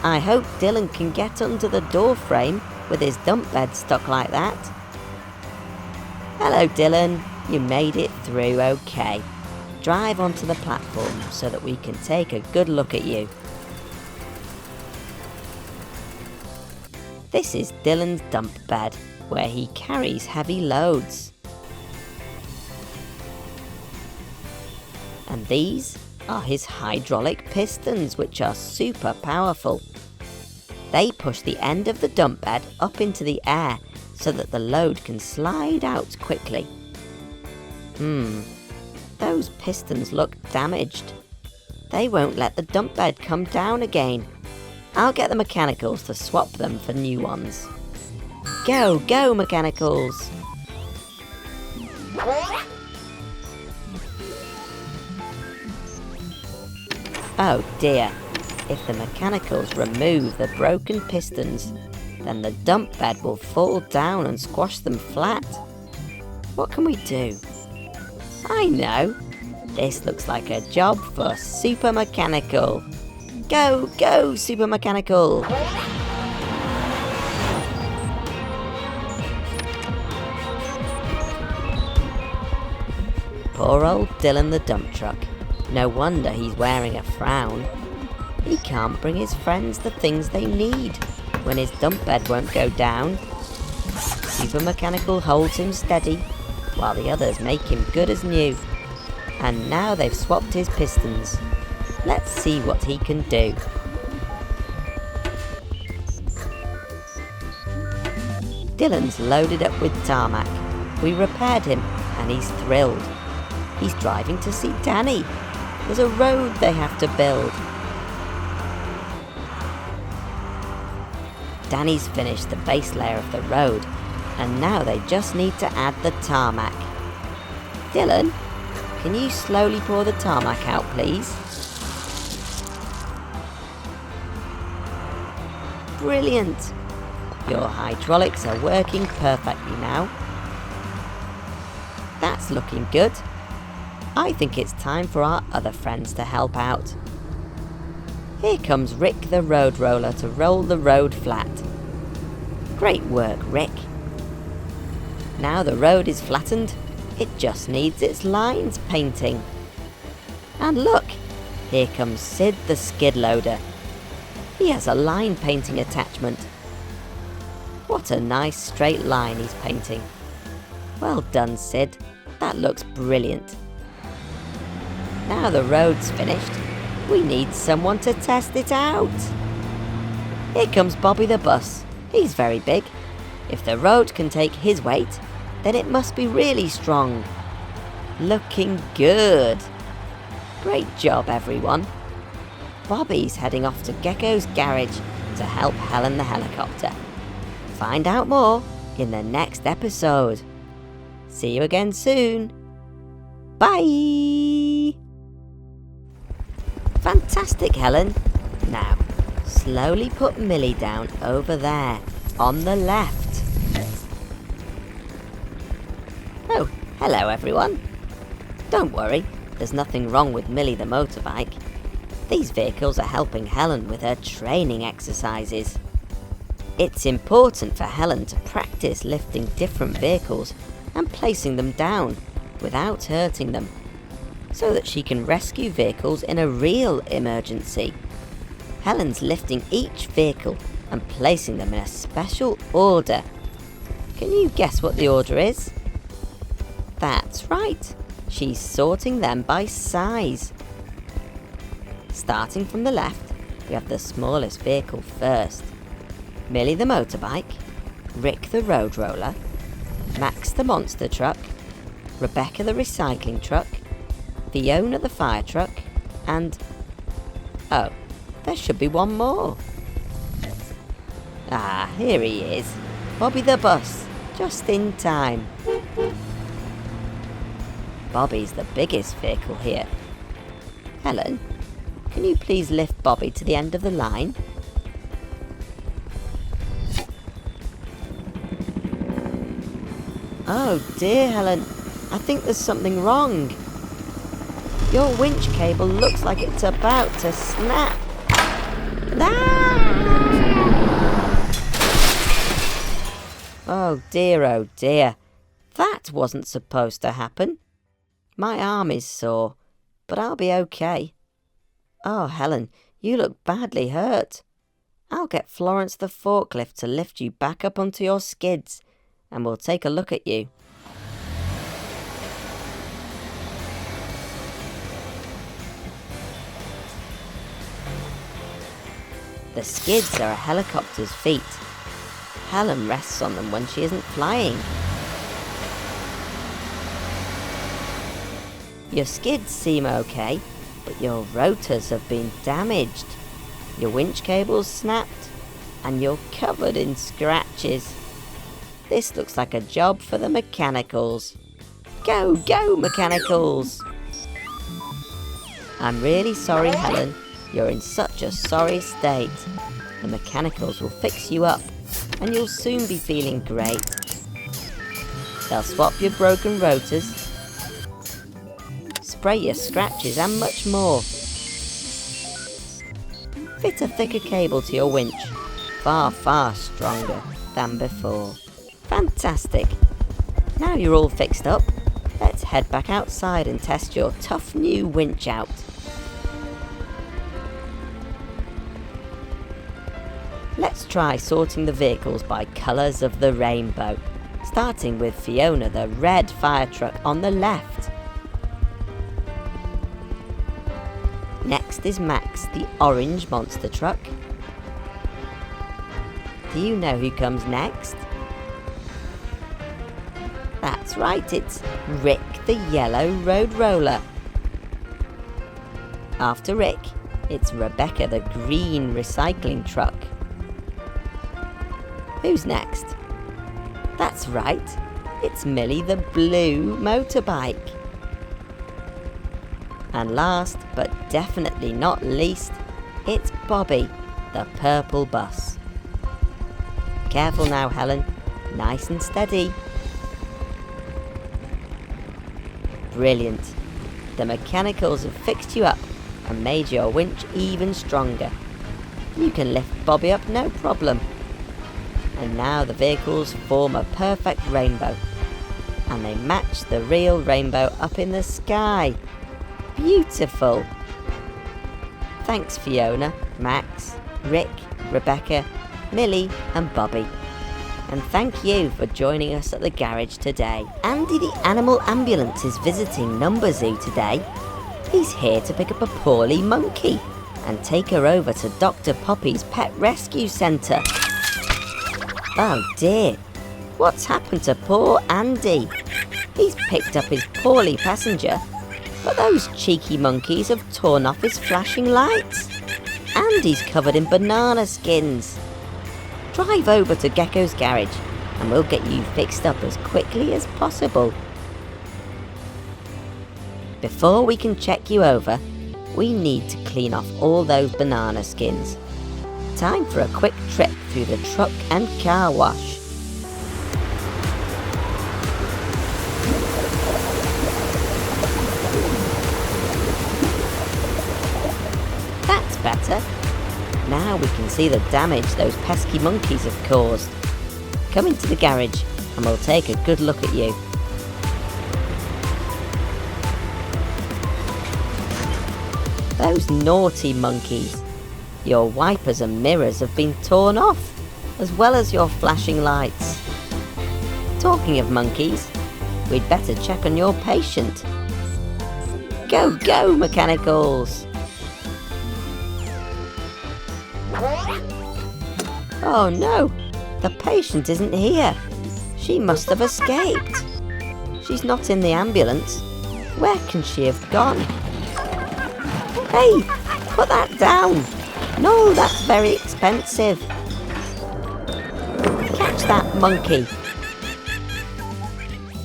I hope Dylan can get under the door frame with his dump bed stuck like that. Hello Dylan, you made it through okay. Drive onto the platform so that we can take a good look at you. This is Dylan's dump bed, where he carries heavy loads. And these are his hydraulic pistons, which are super powerful. They push the end of the dump bed up into the air so that the load can slide out quickly. Those pistons look damaged. They won't let the dump bed come down again. I'll get the mechanicals to swap them for new ones. Go, go, mechanicals! Oh dear, if the mechanicals remove the broken pistons, then the dump bed will fall down and squash them flat. What can we do? I know! This looks like a job for Super Mechanical. Go, go, Super Mechanical! Poor old Dylan the dump truck. No wonder he's wearing a frown. He can't bring his friends the things they need when his dump bed won't go down. Super Mechanical holds him steady while the others make him good as new. And now they've swapped his pistons. Let's see what he can do. Dylan's loaded up with tarmac. We repaired him and he's thrilled. He's driving to see Danny. There's a road they have to build. Danny's finished the base layer of the road, and now they just need to add the tarmac. Dylan, can you slowly pour the tarmac out, please? Brilliant! Your hydraulics are working perfectly now. That's looking good. I think it's time for our other friends to help out. Here comes Rick the road roller to roll the road flat. Great work, Rick. Now the road is flattened, it just needs its lines painting. And look, here comes Sid the skid loader. He has a line painting attachment. What a nice straight line he's painting. Well done, Sid. That looks brilliant. Now the road's finished, we need someone to test it out. Here comes Bobby the bus. He's very big. If the road can take his weight, then it must be really strong. Looking good. Great job, everyone. Bobby's heading off to Gecko's garage to help Helen the Helicopter. Find out more in the next episode. See you again soon. Bye! Fantastic, Helen. Now, slowly put Millie down over there, on the left. Oh, hello everyone. Don't worry, there's nothing wrong with Millie the motorbike. These vehicles are helping Helen with her training exercises. It's important for Helen to practice lifting different vehicles and placing them down without hurting them, so that she can rescue vehicles in a real emergency. Helen's lifting each vehicle and placing them in a special order. Can you guess what the order is? That's right, she's sorting them by size. Starting from the left, we have the smallest vehicle first. Millie the motorbike, Rick the road roller, Max the monster truck, Rebecca the recycling truck, Fiona the fire truck, and... oh, there should be one more. Ah, here he is. Bobby the bus, just in time. Bobby's the biggest vehicle here. Helen, can you please lift Bobby to the end of the line? Oh dear, Helen, I think there's something wrong. Your winch cable looks like it's about to snap. Ah! Oh dear, that wasn't supposed to happen. My arm is sore, but I'll be okay. Oh, Helen, you look badly hurt. I'll get Florence the forklift to lift you back up onto your skids, and we'll take a look at you. The skids are a helicopter's feet. Helen rests on them when she isn't flying. Your skids seem okay, but your rotors have been damaged. Your winch cable's snapped, and you're covered in scratches. This looks like a job for the mechanicals. Go, go, mechanicals! I'm really sorry, Helen, You're in such a sorry state. The mechanicals will fix you up, and you'll soon be feeling great. They'll swap your broken rotors, spray your scratches, and much more. Fit a thicker cable to your winch, far, far stronger than before. Fantastic! Now you're all fixed up, let's head back outside and test your tough new winch out. Let's try sorting the vehicles by colours of the rainbow, starting with Fiona, the red fire truck on the left. Next is Max, the orange monster truck. Do you know who comes next? That's right, it's Rick, the yellow road roller. After Rick, it's Rebecca, the green recycling truck. Who's next? That's right, it's Millie, the blue motorbike. And last, but definitely not least, it's Bobby, the purple bus. Careful now, Helen. Nice and steady. Brilliant. The mechanicals have fixed you up and made your winch even stronger. You can lift Bobby up no problem. And now the vehicles form a perfect rainbow. And they match the real rainbow up in the sky. Beautiful. Thanks Fiona, Max, Rick, Rebecca, Millie and Bobby. And thank you for joining us at the garage today. Andy the animal ambulance is visiting Number Zoo today. He's here to pick up a poorly monkey and take her over to Dr. Poppy's pet rescue centre. Oh dear, what's happened to poor Andy? He's picked up his poorly passenger, but those cheeky monkeys have torn off his flashing lights. Andy's covered in banana skins. Drive over to Gecko's garage and we'll get you fixed up as quickly as possible. Before we can check you over, we need to clean off all those banana skins. Time for a quick trip through the truck and car wash. That's better. Now we can see the damage those pesky monkeys have caused. Come into the garage and we'll take a good look at you. Those naughty monkeys. Your wipers and mirrors have been torn off, as well as your flashing lights. Talking of monkeys, we'd better check on your patient. Go, go, mechanicals! Oh no, the patient isn't here. She must have escaped. She's not in the ambulance. Where can she have gone? Hey, put that down. No, that's very expensive. Catch that monkey.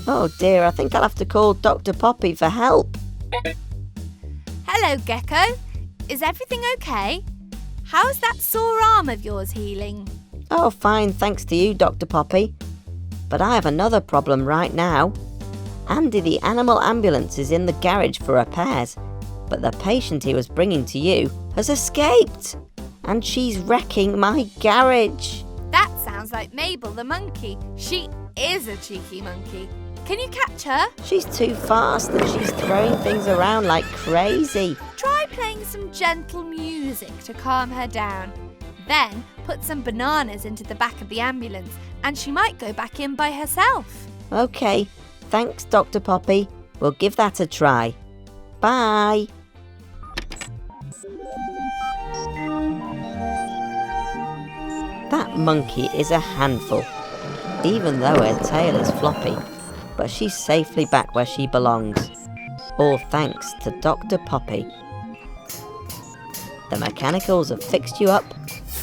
Oh dear, I think I'll have to call Dr. Poppy for help. Hello, Gecko. Is everything okay? How's that sore arm of yours healing? Oh, fine, thanks to you, Dr. Poppy. But I have another problem right now. Andy the animal ambulance is in the garage for repairs, but the patient he was bringing to you has escaped, and she's wrecking my garage. That sounds like Mabel the monkey. She is a cheeky monkey. Can you catch her? She's too fast and she's throwing things around like crazy. Try playing some gentle music to calm her down. Then put some bananas into the back of the ambulance and she might go back in by herself. Okay, thanks Dr. Poppy. We'll give that a try. Bye. That monkey is a handful, even though her tail is floppy, but she's safely back where she belongs, all thanks to Dr. Poppy. The mechanicals have fixed you up.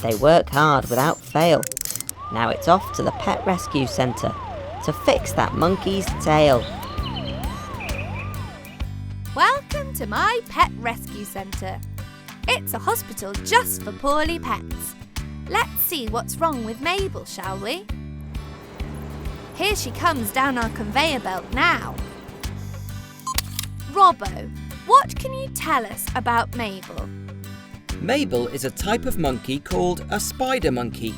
They work hard without fail. Now it's off to the pet rescue centre to fix that monkey's tail. Welcome to my pet rescue centre. It's a hospital just for poorly pets. Let's see what's wrong with Mabel, shall we? Here she comes down our conveyor belt now. Robbo, what can you tell us about Mabel? Mabel is a type of monkey called a spider monkey.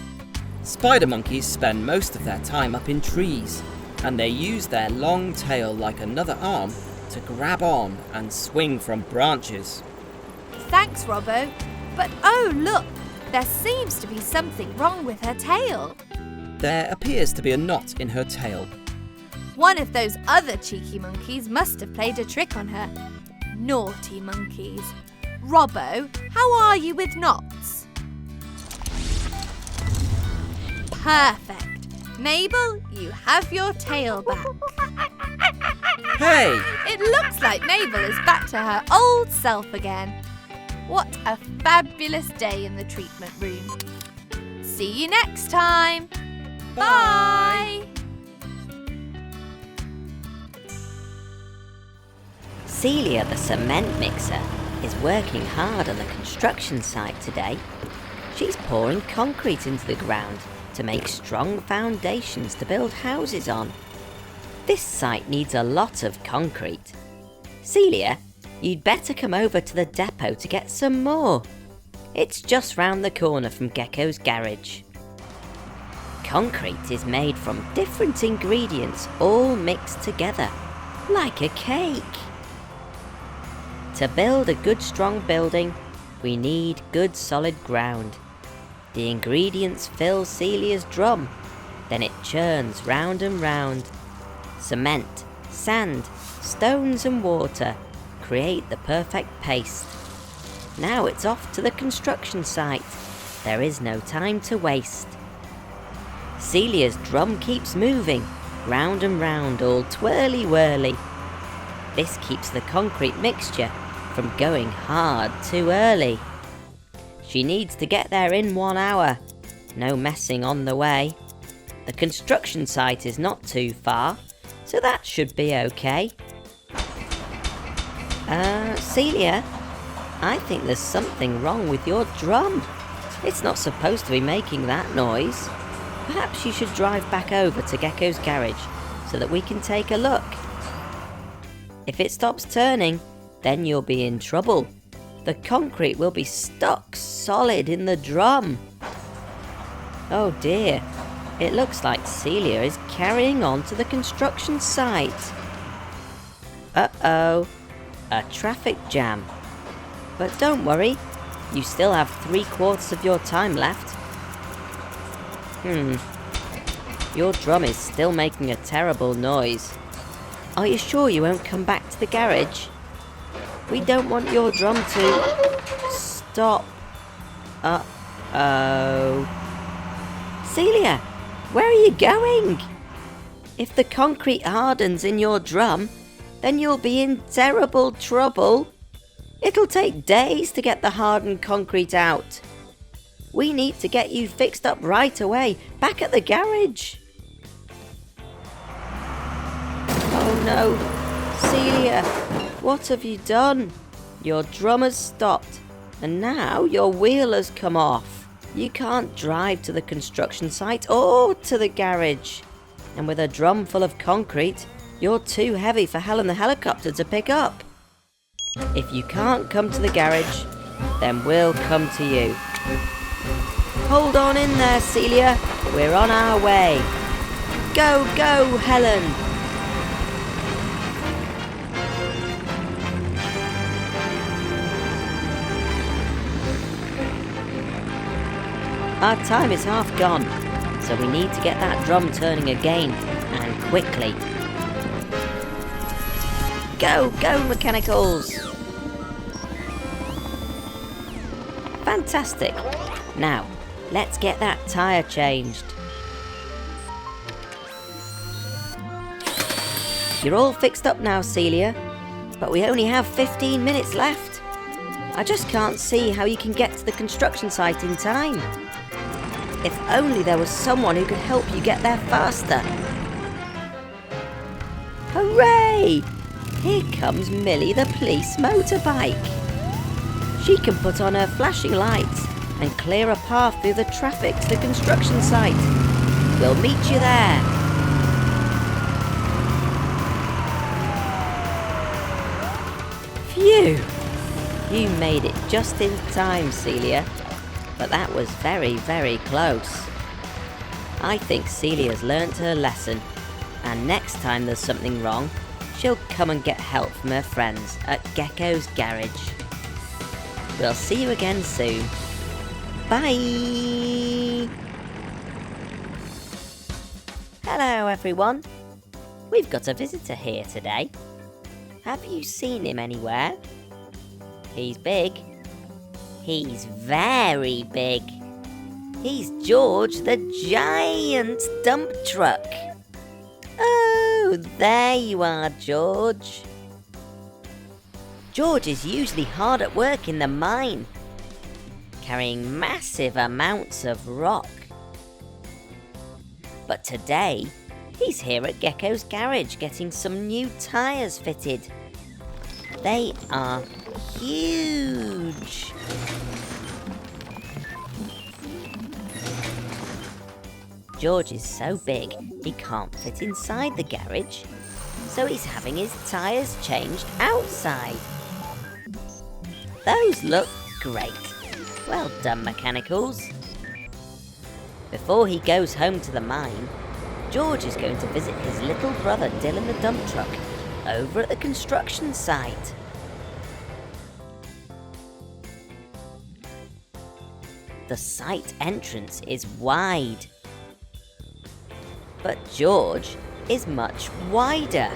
Spider monkeys spend most of their time up in trees, and they use their long tail like another arm to grab on and swing from branches. Thanks, Robbo. But oh look, there seems to be something wrong with her tail. There appears to be a knot in her tail. One of those other cheeky monkeys must have played a trick on her. Naughty monkeys. Robbo, how are you with knots? Perfect. Mabel, you have your tail back. Hey! It looks like Mabel is back to her old self again. What a fabulous day in the treatment room. See you next time. Bye. Celia, the cement mixer, is working hard on the construction site today. She's pouring concrete into the ground to make strong foundations to build houses on. This site needs a lot of concrete. Celia, you'd better come over to the depot to get some more. It's just round the corner from Gecko's garage. Concrete is made from different ingredients all mixed together, like a cake. To build a good strong building, we need good solid ground. The ingredients fill Celia's drum, then it churns round and round. Cement, sand, stones and water create the perfect paste. Now it's off to the construction site. There is no time to waste. Celia's drum keeps moving, round and round, all twirly-whirly. This keeps the concrete mixture from going hard too early. She needs to get there in 1 hour. No messing on the way. The construction site is not too far, so that should be okay. Celia, I think there's something wrong with your drum. It's not supposed to be making that noise. Perhaps you should drive back over to Gecko's garage so that we can take a look. If it stops turning, then you'll be in trouble. The concrete will be stuck solid in the drum. Oh dear, it looks like Celia is carrying on to the construction site. Uh-oh, a traffic jam. But don't worry, you still have 3/4 of your time left. Your drum is still making a terrible noise. Are you sure you won't come back to the garage? We don't want your drum to stop. Uh-oh. Celia, where are you going? If the concrete hardens in your drum, then you'll be in terrible trouble. It'll take days to get the hardened concrete out. We need to get you fixed up right away, back at the garage. Oh no, Celia, what have you done? Your drum has stopped, and now your wheel has come off. You can't drive to the construction site or to the garage. And with a drum full of concrete, you're too heavy for Helen the Helicopter to pick up. If you can't come to the garage, then we'll come to you. Hold on in there, Celia. We're on our way. Go, go, Helen. Our time is half gone, so we need to get that drum turning again, and quickly. Go, go, mechanicals! Fantastic. Now, let's get that tyre changed. You're all fixed up now, Celia, but we only have 15 minutes left. I just can't see how you can get to the construction site in time. If only there was someone who could help you get there faster. Hooray! Here comes Millie the police motorbike. She can put on her flashing lights and clear a path through the traffic to the construction site. We'll meet you there. Phew! You made it just in time, Celia. But that was very, very close. I think Celia's learnt her lesson, and next time there's something wrong, she'll come and get help from her friends at Gecko's garage. We'll see you again soon. Bye! Hello everyone. We've got a visitor here today. Have you seen him anywhere? He's big. He's very big. He's George the giant dump truck. Oh, there you are, George. George is usually hard at work in the mine, carrying massive amounts of rock. But today, he's here at Gecko's garage getting some new tyres fitted. They are huge. George is so big he can't fit inside the garage, so he's having his tyres changed outside. Those look great. Well done, mechanicals. Before he goes home to the mine, George is going to visit his little brother Dylan the dump truck over at the construction site. The site entrance is wide, but George is much wider.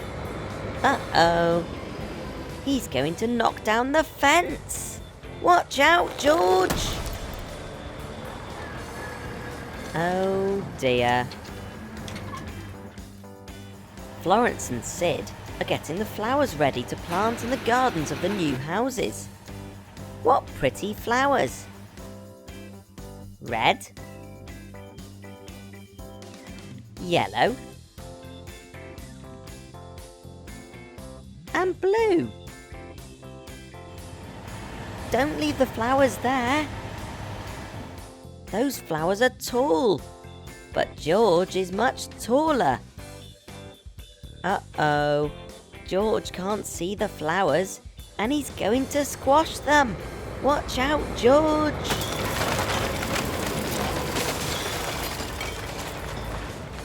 Uh-oh. He's going to knock down the fence. Watch out, George. Oh dear. Florence and Sid are getting the flowers ready to plant in the gardens of the new houses. What pretty flowers. Red. Yellow. And blue. Don't leave the flowers there. Those flowers are tall, but George is much taller. Uh-oh, George can't see the flowers and he's going to squash them. Watch out, George.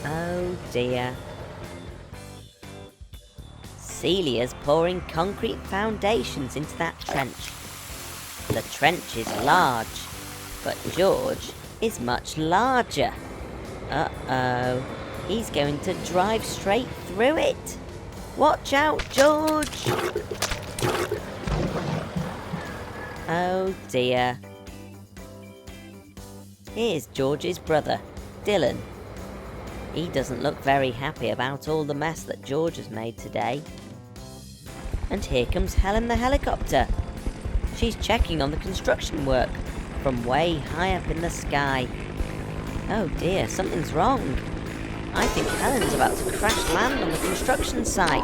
Oh dear. Celia's pouring concrete foundations into that trench. The trench is large, but George is much larger. Uh-oh, he's going to drive straight through it. Watch out, George. Oh dear. Here's George's brother, Dylan. He doesn't look very happy about all the mess that George has made today. And here comes Helen the Helicopter. She's checking on the construction work from way high up in the sky. Oh dear, something's wrong. I think Helen's about to crash land on the construction site.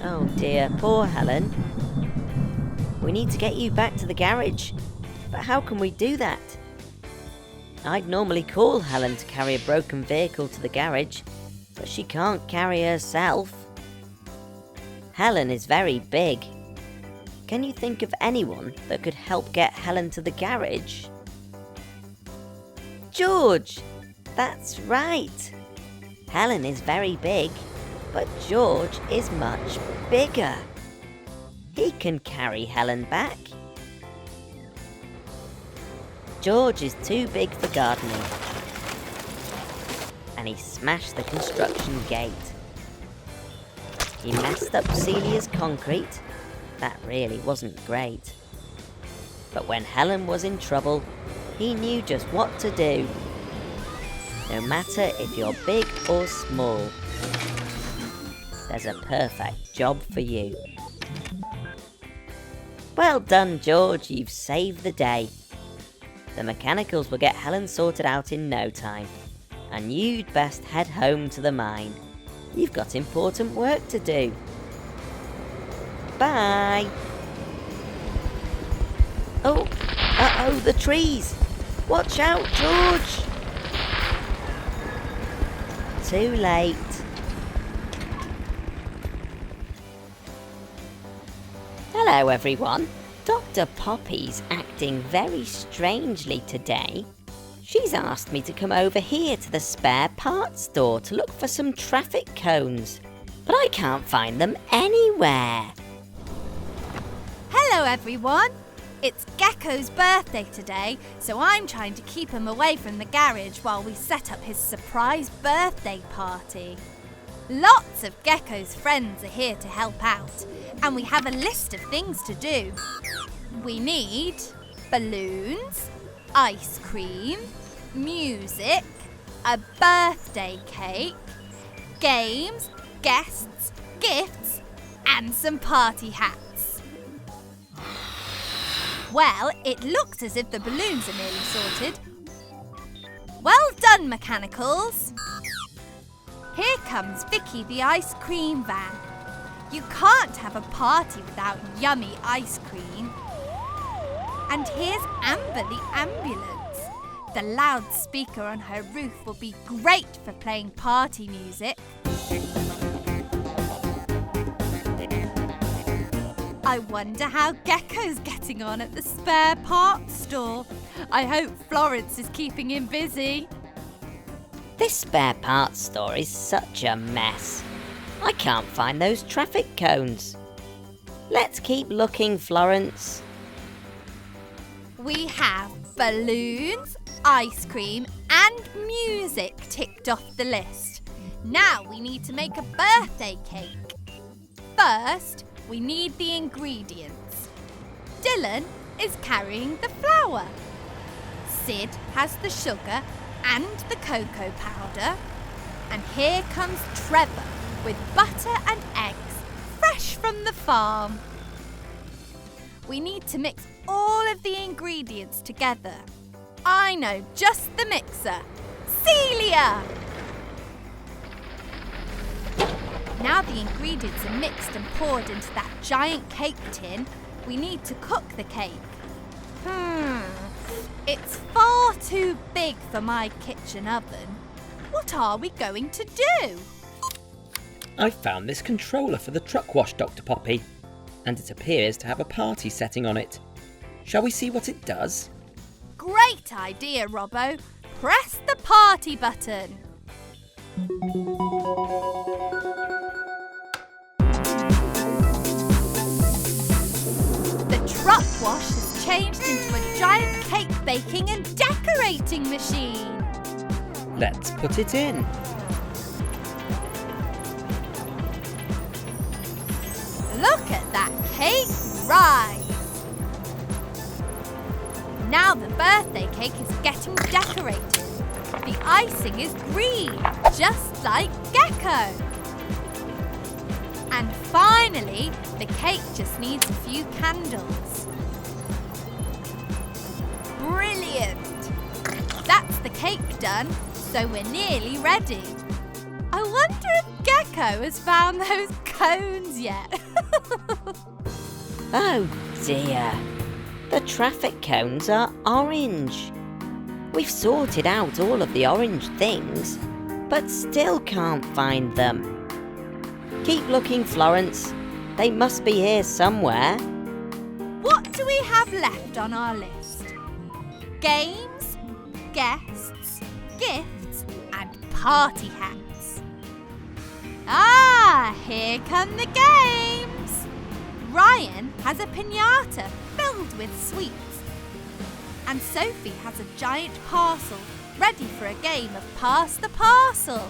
Oh dear, poor Helen. We need to get you back to the garage. But how can we do that? I'd normally call Helen to carry a broken vehicle to the garage, but she can't carry herself. Helen is very big. Can you think of anyone that could help get Helen to the garage? George! That's right. Helen is very big, but George is much bigger. He can carry Helen back. George is too big for gardening. And he smashed the construction gate. He messed up Celia's concrete. That really wasn't great. But when Helen was in trouble, he knew just what to do. No matter if you're big or small, there's a perfect job for you. Well done, George, you've saved the day. The mechanicals will get Helen sorted out in no time, and you'd best head home to the mine. You've got important work to do. Bye. Oh, uh-oh, the trees. Watch out, George. Too late. Hello, everyone. Dr. Poppy's acting very strangely today. She's asked me to come over here to the spare parts store to look for some traffic cones, but I can't find them anywhere. Hello, everyone. It's Gecko's birthday today, so I'm trying to keep him away from the garage while we set up his surprise birthday party. Lots of Gecko's friends are here to help out, and we have a list of things to do. We need balloons, ice cream, music, a birthday cake, games, guests, gifts, and some party hats. Well, it looks as if the balloons are nearly sorted. Well done, mechanicals! Here comes Vicky the ice cream van. You can't have a party without yummy ice cream. And here's Amber the ambulance. The loudspeaker on her roof will be great for playing party music. I wonder how Gecko's getting on at the spare parts store. I hope Florence is keeping him busy. This spare parts store is such a mess. I can't find those traffic cones. Let's keep looking, Florence. We have balloons, ice cream and music ticked off the list. Now we need to make a birthday cake. First, we need the ingredients. Dylan is carrying the flour. Sid has the sugar and the cocoa powder. And here comes Trevor with butter and eggs, fresh from the farm. We need to mix all of the ingredients together. I know just the mixer. Celia! Now the ingredients are mixed and poured into that giant cake tin, we need to cook the cake. It's far too big for my kitchen oven. What are we going to do? I found this controller for the truck wash, Dr. Poppy, and it appears to have a party setting on it. Shall we see what it does? Great idea, Robbo. Press the party button. The truck wash has changed into a giant cake baking and decorating machine. Let's put it in. Look at that cake rise! Now the birthday cake is getting decorated. The icing is green, just like Gecko. And finally, the cake just needs a few candles. Brilliant! That's the cake done, so we're nearly ready. I wonder if Gecko has found those cones yet. Oh dear. The traffic cones are orange. We've sorted out all of the orange things, but still can't find them. Keep looking, Florence. They must be here somewhere. What do we have left on our list? Games, guests, gifts, and party hats. Ah, here come the games. Ryan has a piñata filled with sweets. And Sophie has a giant parcel ready for a game of Pass the Parcel.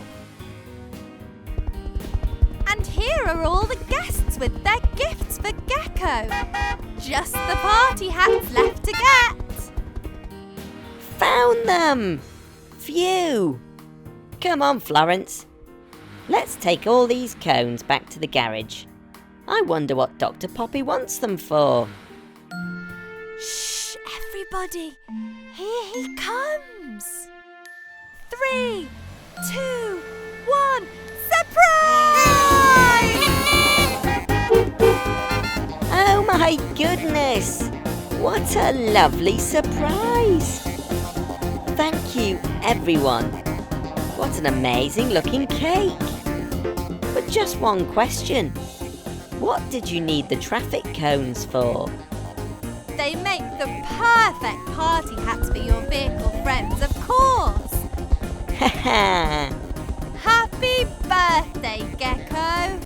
And here are all the guests with their gifts for Gecko. Just the party hats left to get. Found them! Phew! Come on, Florence. Let's take all these cones back to the garage. I wonder what Dr. Poppy wants them for. Shh, everybody. Here he comes. 3, 2, 1. Oh my goodness! What a lovely surprise! Thank you, everyone. What an amazing looking cake! But just one question. What did you need the traffic cones for? They make the perfect party hats for your vehicle friends, of course. Haha! Happy birthday, Gecko!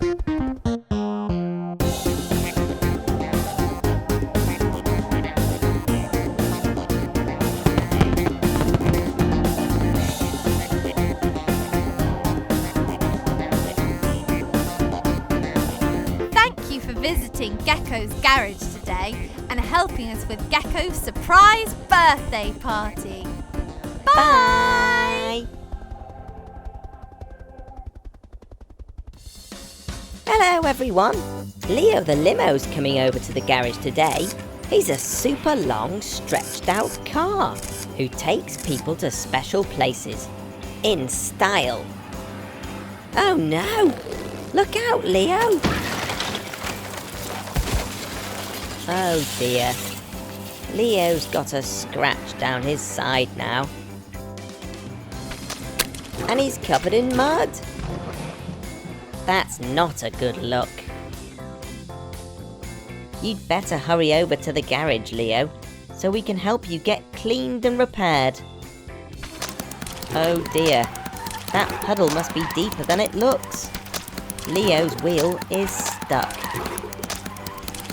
Thank you for visiting Gecko's garage today and helping us with Gecko's surprise birthday party. Bye! Hello everyone! Leo the Limo's coming over to the garage today. He's a super long stretched out car who takes people to special places in style. Oh no! Look out, Leo! Oh dear. Leo's got a scratch down his side now. And he's covered in mud. That's not a good look. You'd better hurry over to the garage, Leo, so we can help you get cleaned and repaired. Oh dear, that puddle must be deeper than it looks. Leo's wheel is stuck.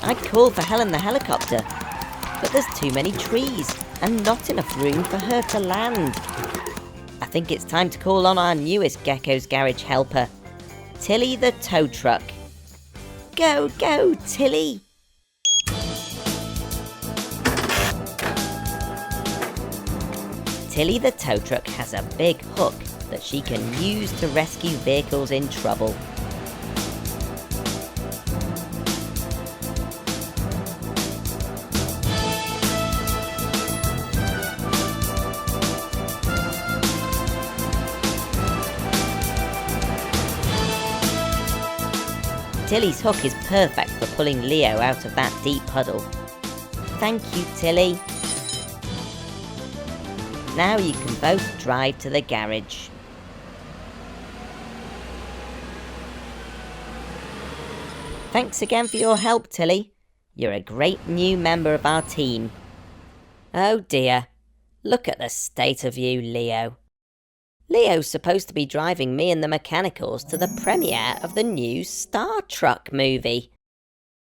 I'd call for Helen the Helicopter, but there's too many trees and not enough room for her to land. I think it's time to call on our newest Gecko's Garage helper, Tilly the tow truck. Go, go, Tilly! Tilly the tow truck has a big hook that she can use to rescue vehicles in trouble. Tilly's hook is perfect for pulling Leo out of that deep puddle. Thank you, Tilly. Now you can both drive to the garage. Thanks again for your help, Tilly. You're a great new member of our team. Oh dear, look at the state of you, Leo. Leo's supposed to be driving me and the mechanicals to the premiere of the new Star Trek movie.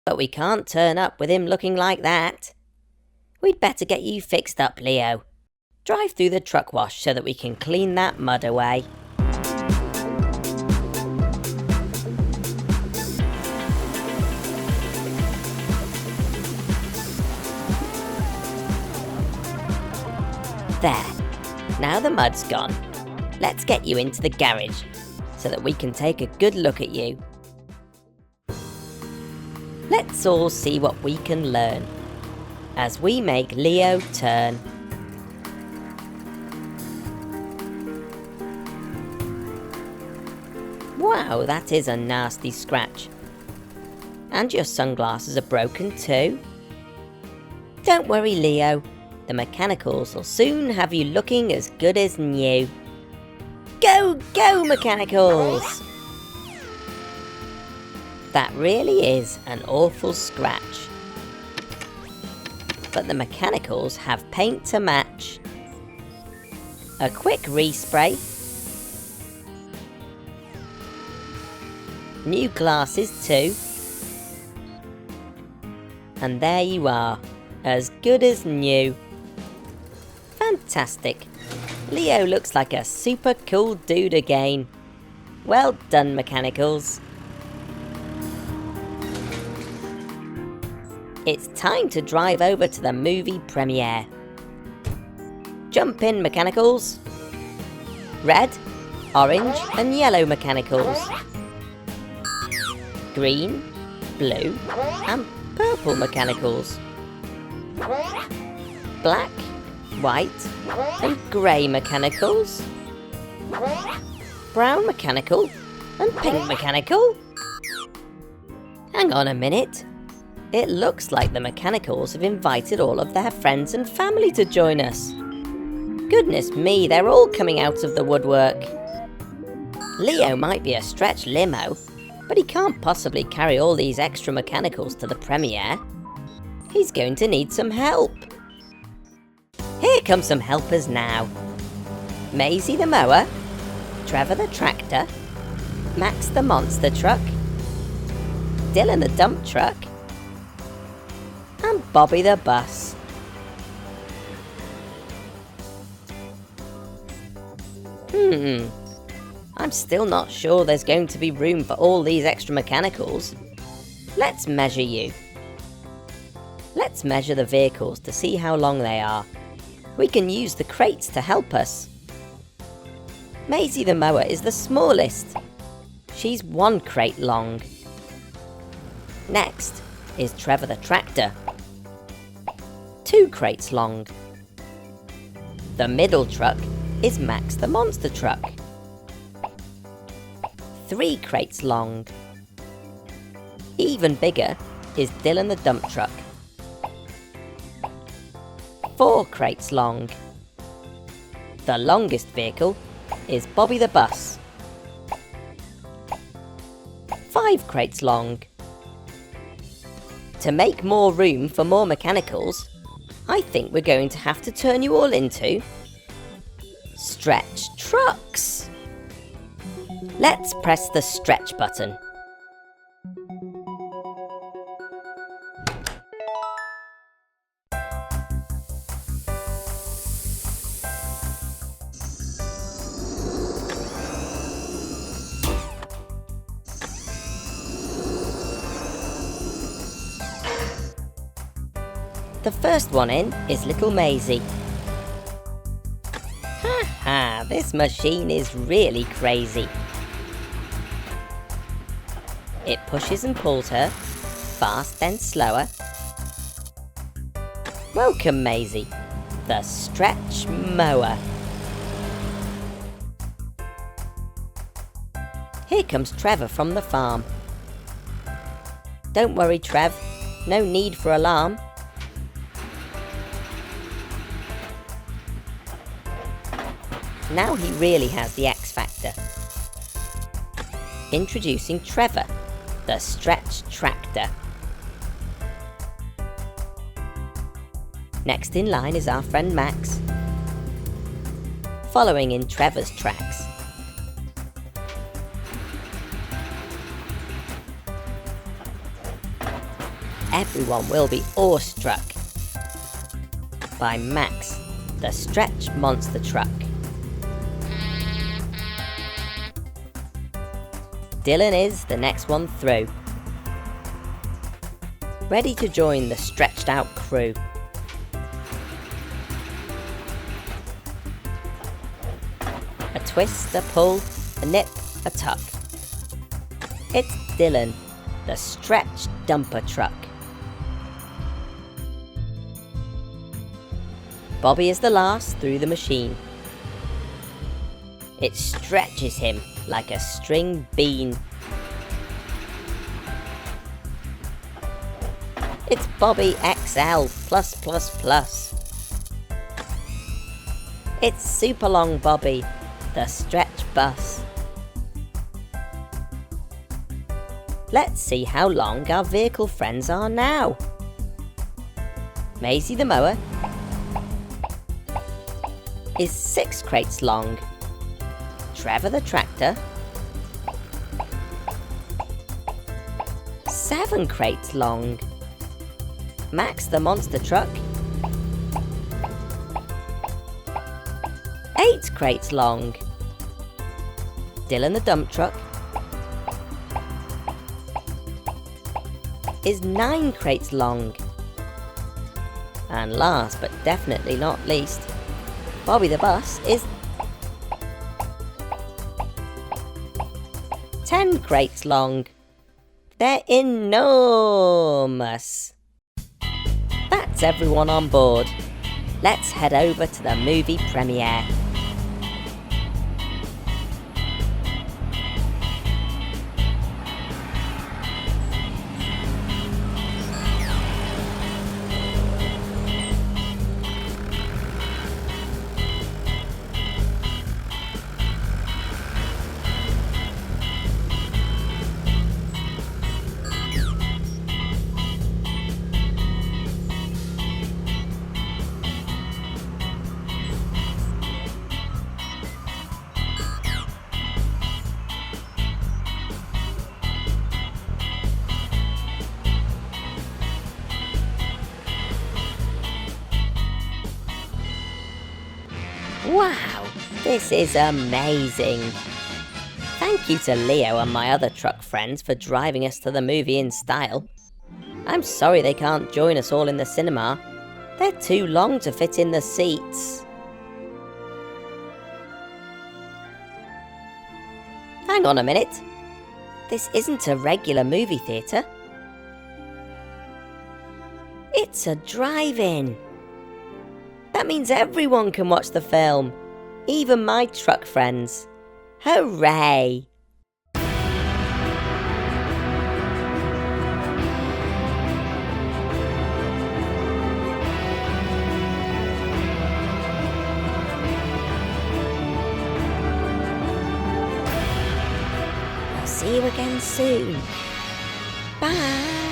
But we can't turn up with him looking like that. We'd better get you fixed up, Leo. Drive through the truck wash so that we can clean that mud away. There. Now the mud's gone. Let's get you into the garage so that we can take a good look at you. Let's all see what we can learn as we make Leo turn. Wow, that is a nasty scratch. And your sunglasses are broken too. Don't worry, Leo. The mechanicals will soon have you looking as good as new. Go, go, mechanicals! That really is an awful scratch. But the mechanicals have paint to match. A quick respray. New glasses too. And there you are, as good as new. Fantastic. Leo looks like a super cool dude again. Well done, mechanicals. It's time to drive over to the movie premiere. Jump in, mechanicals. Red, orange and yellow mechanicals. Green, blue and purple mechanicals. Black, white and grey mechanicals. Brown mechanical And pink mechanical? Hang on a minute. It looks like the mechanicals have invited all of their friends and family to join us. Goodness me, they're all coming out of the woodwork. Leo might be a stretch limo, but he can't possibly carry all these extra mechanicals to the premiere. He's going to need some help. Here come some helpers now. Maisie the mower, Trevor the tractor, Max the monster truck, Dylan the dump truck, and Bobby the bus. I'm still not sure there's going to be room for all these extra mechanicals. Let's measure you. Let's measure the vehicles to see how long they are. We can use the crates to help us. Maisie the mower is the smallest. She's 1 crate long. Next is Trevor the tractor. 2 crates long. The middle truck is Max the monster truck. 3 crates long. Even bigger is Dylan the dump truck. 4 crates long. The longest vehicle is Bobby the bus. 5 crates long. To make more room for more mechanicals, I think we're going to have to turn you all into stretch trucks. Let's press the stretch button. The first one in is little Maisie. Ha ha, this machine is really crazy. It pushes and pulls her, fast then slower. Welcome Maisie, the stretch mower. Here comes Trevor from the farm. Don't worry Trev, no need for alarm. Now he really has the X Factor. Introducing Trevor, the stretch tractor. Next in line is our friend Max, following in Trevor's tracks. Everyone will be awestruck by Max, the stretch monster truck. Dylan is the next one through, ready to join the stretched out crew. A twist, a pull, a nip, a tuck. It's Dylan, the stretch dumper truck. Bobby is the last through the machine. It stretches him like a string bean. It's Bobby XL+++. It's super long Bobby, the stretch bus. Let's see how long our vehicle friends are now. Maisie the mower is 6 crates long. Trevor the tractor, 7 crates long. Max the monster truck, 8 crates long. Dylan the dump truck is 9 crates long. And last but definitely not least, Bobby the bus is 10 crates long. They're enormous. That's everyone on board. Let's head over to the movie premiere. Wow, this is amazing. Thank you to Leo and my other truck friends for driving us to the movie in style. I'm sorry they can't join us all in the cinema. They're too long to fit in the seats. Hang on a minute. This isn't a regular movie theatre. It's a drive-in. That means everyone can watch the film, even my truck friends. Hooray! I'll see you again soon. Bye!